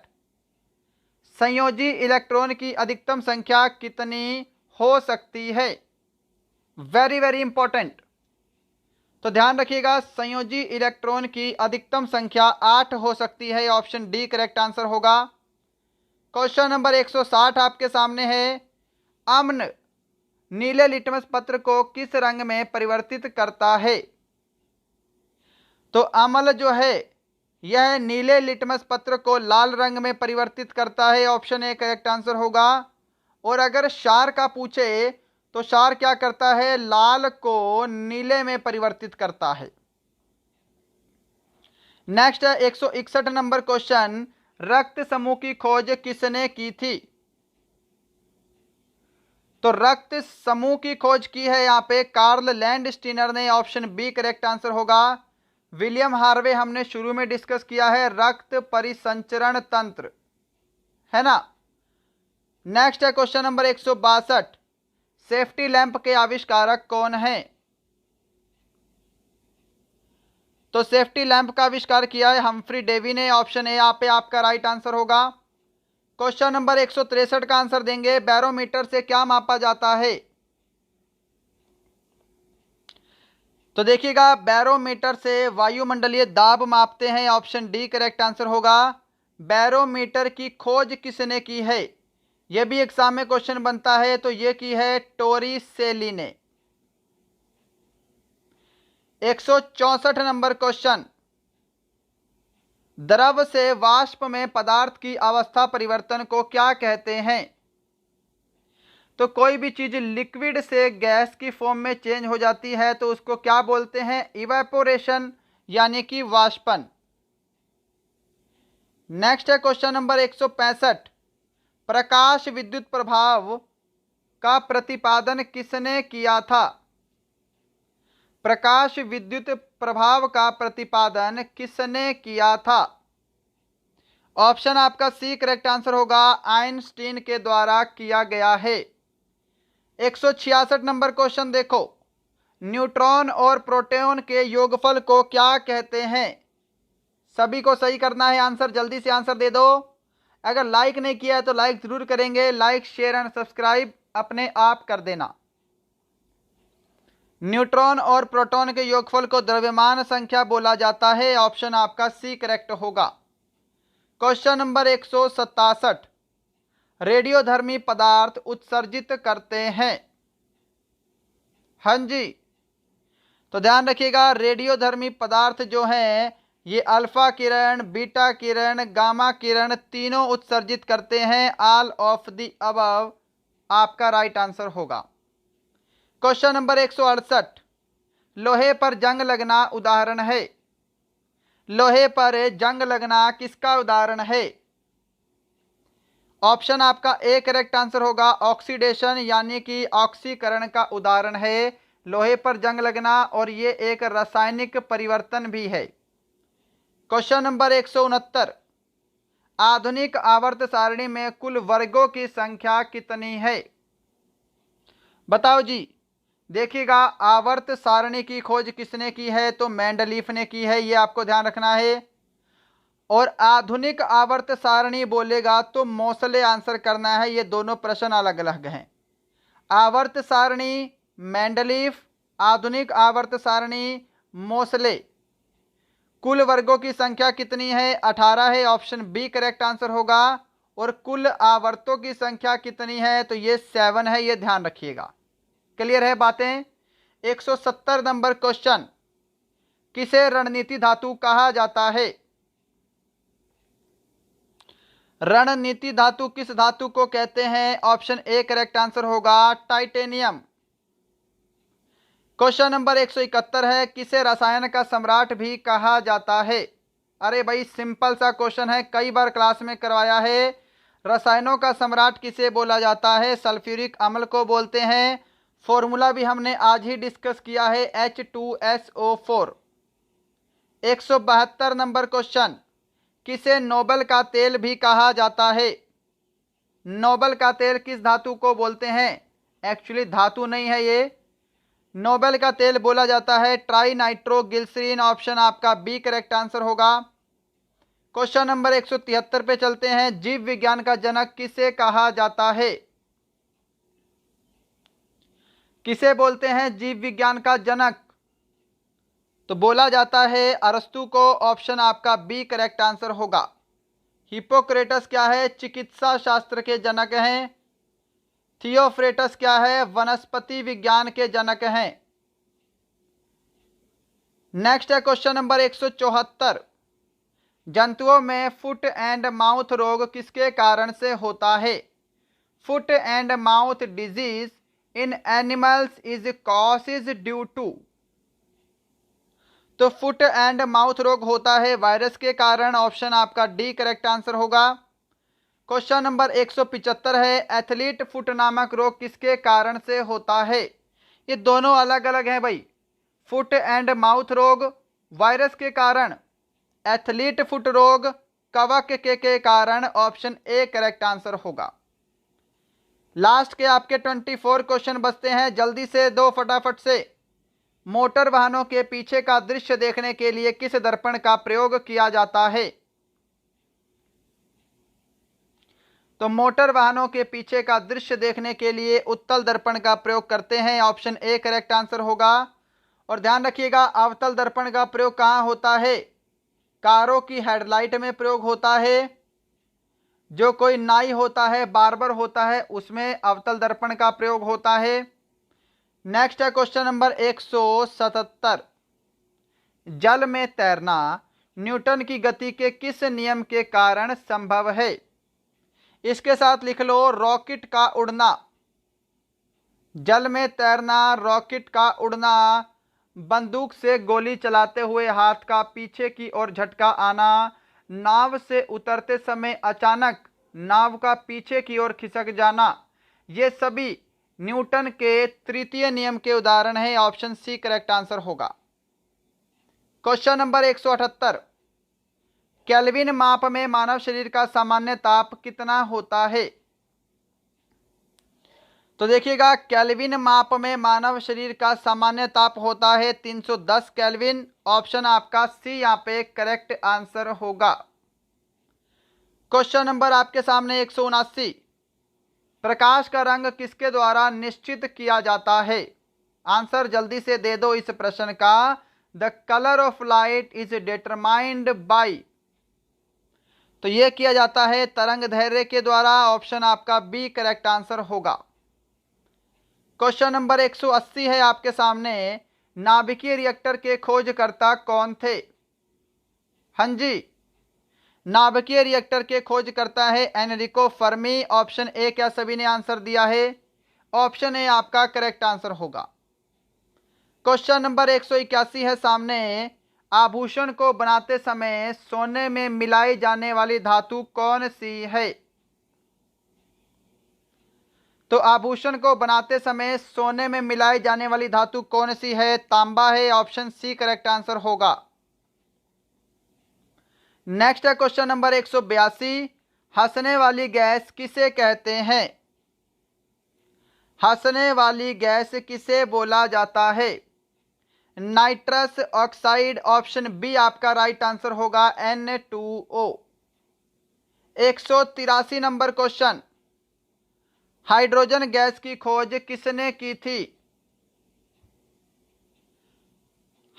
संयोजी इलेक्ट्रॉन की अधिकतम संख्या कितनी हो सकती है? Very very important. तो ध्यान रखिएगा, संयोजी इलेक्ट्रॉन की अधिकतम संख्या 8 हो सकती है। ऑप्शन डी करेक्ट आंसर होगा। क्वेश्चन नंबर 160 आपके सामने है, अम्ल नीले लिटमस पत्र को किस रंग में परिवर्तित करता है? तो अम्ल जो है यह नीले लिटमस पत्र को लाल रंग में परिवर्तित करता है। ऑप्शन ए करेक्ट आंसर होगा। और अगर क्षार का पूछे तो क्षार क्या करता है? लाल को नीले में परिवर्तित करता है। नेक्स्ट है 161 नंबर क्वेश्चन, रक्त समूह की खोज किसने की थी? तो रक्त समूह की खोज की है यहाँ पे कार्ल लैंडस्टीनर ने। ऑप्शन बी करेक्ट आंसर होगा। विलियम हार्वे हमने शुरू में डिस्कस किया है, रक्त परिसंचरण तंत्र, है ना। नेक्स्ट है क्वेश्चन नंबर 162, सेफ्टी लैंप के आविष्कारक कौन है? तो सेफ्टी लैंप का आविष्कार किया है हम्फ्री डेवी ने। ऑप्शन ए यहाँ पे आपका राइट आंसर होगा। क्वेश्चन नंबर 163 का आंसर देंगे, बैरोमीटर से क्या मापा जाता है? तो देखिएगा, बैरोमीटर से वायुमंडलीय दाब मापते हैं। ऑप्शन डी करेक्ट आंसर होगा। बैरोमीटर की खोज किसने की है? यह भी एग्जाम में क्वेश्चन बनता है, तो यह की है टोरिसेली ने। 164 नंबर क्वेश्चन, द्रव से वाष्प में पदार्थ की अवस्था परिवर्तन को क्या कहते हैं? तो कोई भी चीज लिक्विड से गैस की फॉर्म में चेंज हो जाती है तो उसको क्या बोलते हैं? इवेपोरेशन, यानी कि वाष्पन। नेक्स्ट है क्वेश्चन नंबर 165, प्रकाश विद्युत प्रभाव का प्रतिपादन किसने किया था? प्रकाश विद्युत प्रभाव का प्रतिपादन किसने किया था? ऑप्शन आपका सी करेक्ट आंसर होगा, आइंस्टीन के द्वारा किया गया है। 166 नंबर क्वेश्चन देखो, न्यूट्रॉन और प्रोटॉन के योगफल को क्या कहते हैं? सभी को सही करना है आंसर, जल्दी से आंसर दे दो। अगर लाइक नहीं किया है तो लाइक जरूर करेंगे, लाइक शेयर एंड सब्सक्राइब अपने आप कर देना। न्यूट्रॉन और प्रोटॉन के योगफल को द्रव्यमान संख्या बोला जाता है। ऑप्शन आपका सी करेक्ट होगा। क्वेश्चन नंबर 167, रेडियोधर्मी पदार्थ उत्सर्जित करते हैं। हाँ जी, तो ध्यान रखिएगा, रेडियोधर्मी पदार्थ जो हैं ये अल्फा किरण, बीटा किरण, गामा किरण तीनों उत्सर्जित करते हैं। ऑल ऑफ द अबव आपका राइट आंसर होगा। क्वेश्चन नंबर 168, लोहे पर जंग लगना उदाहरण है। लोहे पर जंग लगना किसका उदाहरण है? ऑप्शन आपका ए करेक्ट आंसर होगा, ऑक्सीडेशन यानी कि ऑक्सीकरण का उदाहरण है लोहे पर जंग लगना, और ये एक रासायनिक परिवर्तन भी है। क्वेश्चन नंबर 169, आधुनिक आवर्त सारणी में कुल वर्गों की संख्या कितनी है? बताओ जी। देखिएगा, आवर्त सारणी की खोज किसने की है? तो मेंडलीफ ने की है, ये आपको ध्यान रखना है। और आधुनिक आवर्त सारणी बोलेगा तो मोसले आंसर करना है, ये दोनों प्रश्न अलग अलग हैं। आवर्त सारणी मेंडलीफ, आधुनिक आवर्त सारणी मोसले। कुल वर्गों की संख्या कितनी है? 18 है, ऑप्शन बी करेक्ट आंसर होगा। और कुल आवर्तों की संख्या कितनी है? तो ये 7 है, ये ध्यान रखिएगा। क्लियर है बातें? 170 नंबर क्वेश्चन, किसे रणनीति धातु कहा जाता है? रणनीति धातु किस धातु को कहते हैं? ऑप्शन ए करेक्ट आंसर होगा, टाइटेनियम। क्वेश्चन नंबर 171 है, किसे रसायन का सम्राट भी कहा जाता है? अरे भाई सिंपल सा क्वेश्चन है, कई बार क्लास में करवाया है। रसायनों का सम्राट किसे बोला जाता है? सल्फ्यूरिक अम्ल को बोलते हैं। फॉर्मूला भी हमने आज ही डिस्कस किया है, H2SO4। 172 नंबर क्वेश्चन, किसे नोबल का तेल भी कहा जाता है? नोबल का तेल किस धातु को बोलते हैं? एक्चुअली धातु नहीं है ये, नोबल का तेल बोला जाता है ट्राई नाइट्रोग्लिसरीन। ऑप्शन आपका बी करेक्ट आंसर होगा। क्वेश्चन नंबर 173 पे चलते हैं, जीव विज्ञान का जनक किसे कहा जाता है? किसे बोलते हैं जीव विज्ञान का जनक? तो बोला जाता है अरस्तु को। ऑप्शन आपका बी करेक्ट आंसर होगा। हिपोक्रेटस क्या है? चिकित्सा शास्त्र के जनक हैं। थियोफ्रेटस क्या है? वनस्पति विज्ञान के जनक हैं। नेक्स्ट है क्वेश्चन नंबर 174, जंतुओं में फुट एंड माउथ रोग किसके कारण से होता है? Foot and mouth disease in animals is causes due to. तो फुट एंड माउथ रोग होता है वायरस के कारण। ऑप्शन आपका डी करेक्ट आंसर होगा। क्वेश्चन नंबर 175 है, एथलीट फुट नामक रोग किसके कारण से होता है? ये दोनों अलग अलग हैं भाई। फुट एंड माउथ रोग वायरस के कारण, एथलीट फुट रोग कवक के कारण। ऑप्शन ए करेक्ट आंसर होगा। लास्ट के आपके 24 क्वेश्चन बचते हैं, जल्दी से दो फटाफट से। मोटर वाहनों के पीछे का दृश्य देखने के लिए किस दर्पण का प्रयोग किया जाता है? तो मोटर वाहनों के पीछे का दृश्य देखने के लिए उत्तल दर्पण का प्रयोग करते हैं। ऑप्शन ए करेक्ट आंसर होगा। और ध्यान रखिएगा, अवतल दर्पण का प्रयोग कहां होता है? कारों की हेडलाइट में प्रयोग होता है। जो कोई नाई होता है, बार्बर होता है, उसमें अवतल दर्पण का प्रयोग होता है। नेक्स्ट है क्वेश्चन नंबर 177, जल में तैरना न्यूटन की गति के किस नियम के कारण संभव है? इसके साथ लिख लो, रॉकेट का उड़ना। जल में तैरना, रॉकेट का उड़ना, बंदूक से गोली चलाते हुए हाथ का पीछे की ओर झटका आना, नाव से उतरते समय अचानक नाव का पीछे की ओर खिसक जाना, ये सभी न्यूटन के तृतीय नियम के उदाहरण हैं। ऑप्शन सी करेक्ट आंसर होगा। क्वेश्चन नंबर 178, केल्विन माप में मानव शरीर का सामान्य ताप कितना होता है? तो देखिएगा, केल्विन माप में मानव शरीर का सामान्य ताप होता है 310 केल्विन। ऑप्शन आपका सी यहाँ पे करेक्ट आंसर होगा। क्वेश्चन नंबर आपके सामने 179, प्रकाश का रंग किसके द्वारा निश्चित किया जाता है? आंसर जल्दी से दे दो इस प्रश्न का। The colour of light is determined by. तो यह किया जाता है तरंग दैर्घ्य के द्वारा। ऑप्शन आपका बी करेक्ट आंसर होगा। क्वेश्चन नंबर 180 है आपके सामने, नाभिकीय रिएक्टर के खोजकर्ता कौन थे? हाँ जी, नाभिकीय रिएक्टर के खोजकर्ता है एनरिको फर्मी। ऑप्शन ए क्या सभी ने आंसर दिया है? ऑप्शन ए आपका करेक्ट आंसर होगा। क्वेश्चन नंबर 181 है सामने, आभूषण को बनाते समय सोने में मिलाई जाने वाली धातु कौन सी है? तो आभूषण को बनाते समय सोने में मिलाई जाने वाली धातु कौन सी है? तांबा है। ऑप्शन सी करेक्ट आंसर होगा। नेक्स्ट है क्वेश्चन नंबर 182, हंसने वाली गैस किसे कहते हैं? हंसने वाली गैस किसे बोला जाता है? Nitrous oxide. ऑप्शन बी आपका राइट आंसर होगा, Na2O। 183 number question, hydrogen gas की खोज किसने की थी?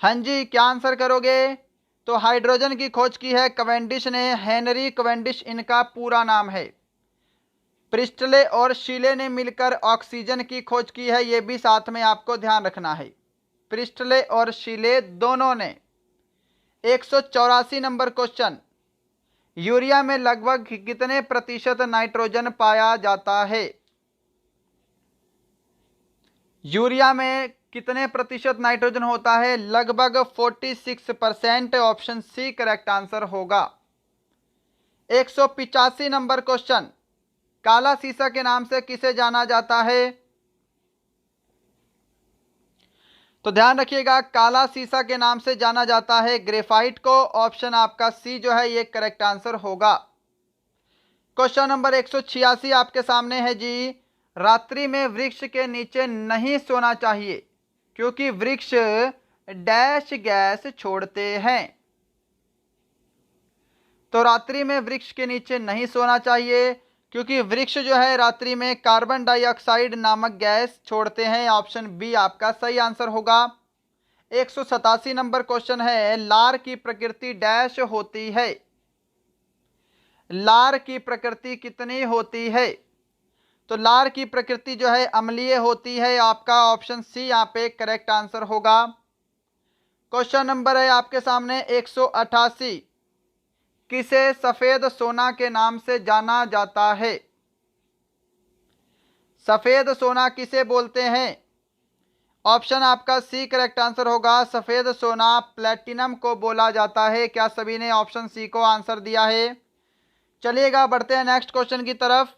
हाँ जी, क्या आंसर करोगे? तो हाइड्रोजन की खोज की है कैवेंडिश ने, हेनरी कैवेंडिश इनका पूरा नाम है। प्रिस्टले और शीले ने मिलकर ऑक्सीजन की खोज की है, यह भी साथ में आपको ध्यान रखना है। प्रिस्टले और शीले दोनों ने। 184 नंबर क्वेश्चन, यूरिया में लगभग कितने प्रतिशत नाइट्रोजन पाया जाता है? यूरिया में कितने प्रतिशत नाइट्रोजन होता है? लगभग 46%। ऑप्शन सी करेक्ट आंसर होगा। 185 नंबर क्वेश्चन, काला सीसा के नाम से किसे जाना जाता है? तो ध्यान रखिएगा, काला सीसा के नाम से जाना जाता है ग्रेफाइट को। ऑप्शन आपका सी जो है ये करेक्ट आंसर होगा। क्वेश्चन नंबर 186 आपके सामने है जी। रात्रि में वृक्ष के नीचे नहीं सोना चाहिए क्योंकि वृक्ष डैश गैस छोड़ते हैं। तो रात्रि में वृक्ष के नीचे नहीं सोना चाहिए क्योंकि वृक्ष जो है रात्रि में कार्बन डाइऑक्साइड नामक गैस छोड़ते हैं। ऑप्शन बी आपका सही आंसर होगा। 187 नंबर क्वेश्चन है, लार की प्रकृति डैश होती है? लार की प्रकृति कितनी होती है? तो लार की प्रकृति जो है अम्लीय होती है। आपका ऑप्शन सी यहाँ पे करेक्ट आंसर होगा। क्वेश्चन नंबर है आपके सामने 188, किसे सफेद सोना के नाम से जाना जाता है? सफेद सोना किसे बोलते हैं? ऑप्शन आपका सी करेक्ट आंसर होगा। सफेद सोना प्लेटिनम को बोला जाता है। क्या सभी ने ऑप्शन सी को आंसर दिया है? चलिएगा बढ़ते हैं नेक्स्ट क्वेश्चन की तरफ।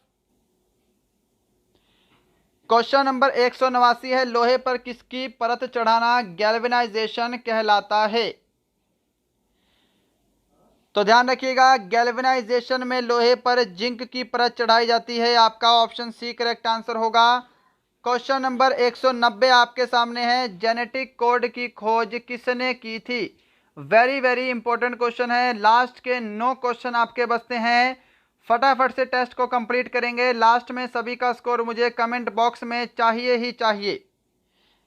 क्वेश्चन नंबर 189 है, लोहे पर किसकी परत चढ़ाना गैल्वेनाइजेशन कहलाता है? तो ध्यान रखिएगा, गैल्वेनाइजेशन में लोहे पर जिंक की परत चढ़ाई जाती है। आपका ऑप्शन सी करेक्ट आंसर होगा। क्वेश्चन नंबर 190 आपके सामने है, जेनेटिक कोड की खोज किसने की थी? वेरी वेरी इंपॉर्टेंट क्वेश्चन है। लास्ट के 9 क्वेश्चन आपके बचते हैं, फटाफट से टेस्ट को कंप्लीट करेंगे। लास्ट में सभी का स्कोर मुझे कमेंट बॉक्स में चाहिए ही चाहिए।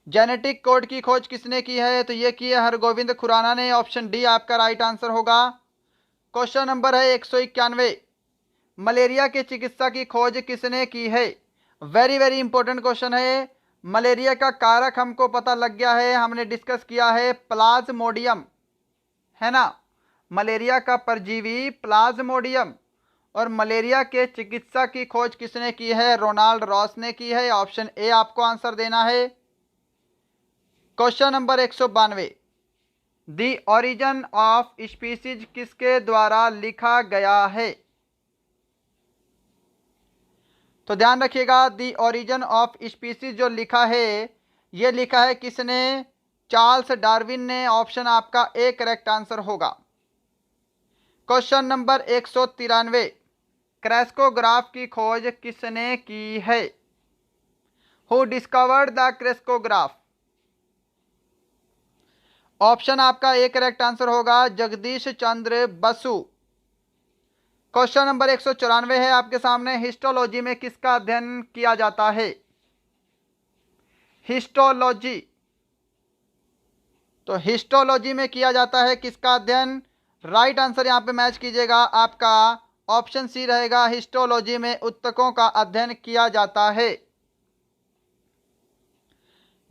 जेनेटिक कोड की खोज किसने की है? तो ये की है हरगोविंद खुराना ने। ऑप्शन डी आपका राइट आंसर होगा। क्वेश्चन नंबर है 191, मलेरिया के चिकित्सा की खोज किसने की है? वेरी वेरी इंपॉर्टेंट क्वेश्चन है। मलेरिया का कारक हमको पता लग गया है, हमने डिस्कस किया है प्लाज्मोडियम, है ना। मलेरिया का परजीवी प्लाज्मोडियम। और मलेरिया के चिकित्सा की खोज किसने की है? रोनाल्ड रॉस ने की है। ऑप्शन ए आपको आंसर देना है। Question number 192, the origin of species किसके द्वारा लिखा गया है? तो ध्यान रखिएगा, दी ओरिजिन ऑफ स्पीसीज जो लिखा है ये लिखा है किसने? चार्ल्स डार्विन ने। ऑप्शन आपका ए करेक्ट आंसर होगा। क्वेश्चन नंबर 193, क्रेस्कोग्राफ की खोज किसने की है? Who discovered the crescograph? Option आपका ए करेक्ट आंसर होगा, जगदीश चंद्र बसु। क्वेश्चन नंबर 194 है आपके सामने, हिस्टोलॉजी में किसका अध्ययन किया जाता है? हिस्टोलॉजी, तो हिस्टोलॉजी में किया जाता है किसका अध्ययन? राइट आंसर यहां पे मैच कीजिएगा, आपका ऑप्शन सी रहेगा। हिस्टोलॉजी में उत्तकों का अध्ययन किया जाता है।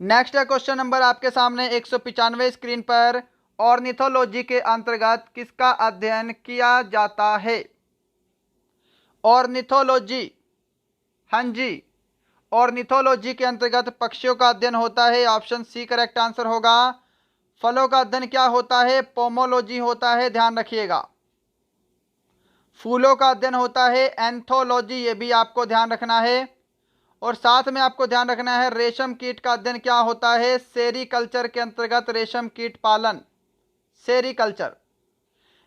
नेक्स्ट है क्वेश्चन नंबर आपके सामने 195 स्क्रीन पर, ऑर्निथोलॉजी के अंतर्गत किसका अध्ययन किया जाता है? ऑर्निथोलॉजी, हाँ जी, ऑर्निथोलॉजी के अंतर्गत पक्षियों का अध्ययन होता है। ऑप्शन सी करेक्ट आंसर होगा। फलों का अध्ययन क्या होता है? पोमोलॉजी होता है, ध्यान रखिएगा। फूलों का अध्ययन होता है एंथोलॉजी, ये भी आपको ध्यान रखना है। और साथ में आपको ध्यान रखना है रेशम कीट का अध्ययन क्या होता है? सेरीकल्चर के अंतर्गत रेशम कीट पालन, सेरीकल्चर।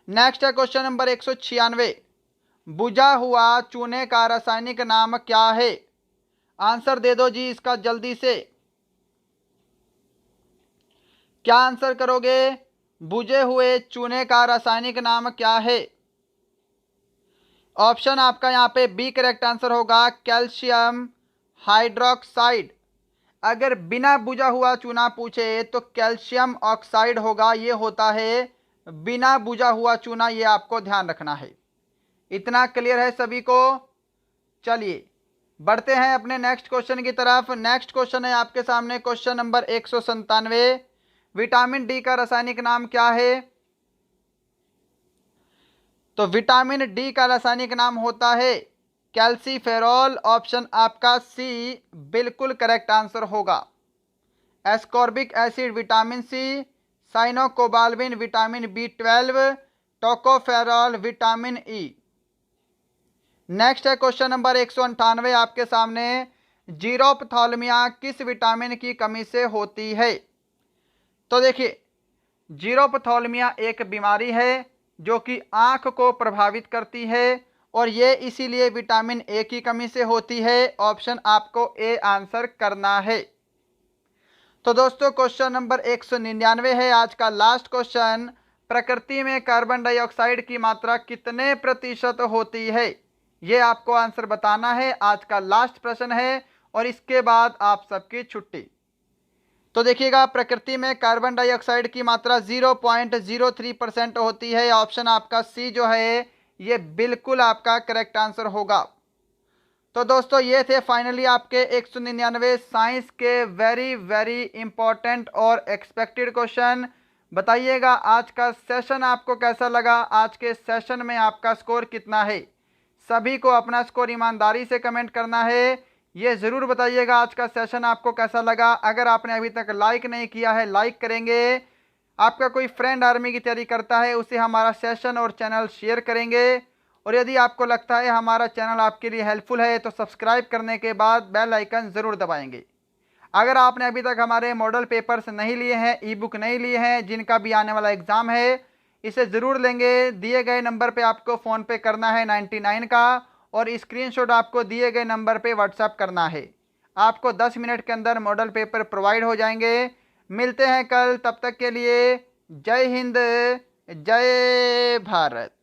नेक्स्ट है क्वेश्चन नंबर 196, बुझा हुआ चूने का रासायनिक नाम क्या है? आंसर दे दो जी इसका जल्दी से। क्या आंसर करोगे? बुझे हुए चूने का रासायनिक नाम क्या है? ऑप्शन आपका यहाँ पे बी करेक्ट आंसर होगा, कैल्शियम हाइड्रोक्साइड। अगर बिना बुझा हुआ चूना पूछे तो कैल्शियम ऑक्साइड होगा, ये होता है बिना बुझा हुआ चूना, ये आपको ध्यान रखना है। इतना क्लियर है सभी को? चलिए बढ़ते हैं अपने नेक्स्ट क्वेश्चन की तरफ। नेक्स्ट क्वेश्चन है आपके सामने क्वेश्चन नंबर 197। विटामिन डी का रासायनिक नाम क्या है? तो विटामिन डी का रासायनिक नाम होता है कैल्सीफेरॉल। ऑप्शन आपका सी बिल्कुल करेक्ट आंसर होगा। Ascorbic acid vitamin C, cyanocobalamin vitamin B12, tocopherol vitamin E. Next है क्वेश्चन नंबर 198 आपके सामने। जीरोपथॉल्मिया किस विटामिन की कमी से होती है? तो देखिए, जीरोपथॉल्मिया एक बीमारी है जो कि आंख को प्रभावित करती है और ये इसीलिए विटामिन ए की कमी से होती है। ऑप्शन आपको ए आंसर करना है। तो दोस्तों क्वेश्चन नंबर 199 है आज का लास्ट क्वेश्चन। प्रकृति में कार्बन डाइऑक्साइड की मात्रा कितने प्रतिशत होती है? ये आपको आंसर बताना है। आज का लास्ट प्रश्न है और इसके बाद आप सबकी छुट्टी। तो देखिएगा, प्रकृति में कार्बन डाइऑक्साइड की मात्रा 0.03% होती है। ऑप्शन आपका सी जो है ये बिल्कुल आपका करेक्ट आंसर होगा। तो दोस्तों ये थे फाइनली आपके 199 साइंस के वेरी वेरी इंपॉर्टेंट और एक्सपेक्टेड क्वेश्चन। बताइएगा आज का सेशन आपको कैसा लगा, आज के सेशन में आपका स्कोर कितना है? सभी को अपना स्कोर ईमानदारी से कमेंट करना है। ये ज़रूर बताइएगा आज का सेशन आपको कैसा लगा। अगर आपने अभी तक लाइक नहीं किया है लाइक करेंगे। आपका कोई फ्रेंड आर्मी की तैयारी करता है उसे हमारा सेशन और चैनल शेयर करेंगे। और यदि आपको लगता है हमारा चैनल आपके लिए हेल्पफुल है तो सब्सक्राइब करने के बाद बेल आइकन ज़रूर दबाएंगे। अगर आपने अभी तक हमारे मॉडल पेपर्स नहीं लिए हैं, ई बुक नहीं लिए हैं, जिनका भी आने वाला एग्ज़ाम है, इसे ज़रूर लेंगे। दिए गए नंबर पे आपको फ़ोन पे करना है 99 का और स्क्रीनशॉट आपको दिए गए नंबर पे व्हाट्सएप करना है। आपको 10 मिनट के अंदर मॉडल पेपर प्रोवाइड हो जाएंगे। मिलते हैं कल, तब तक के लिए जय हिंद, जय भारत।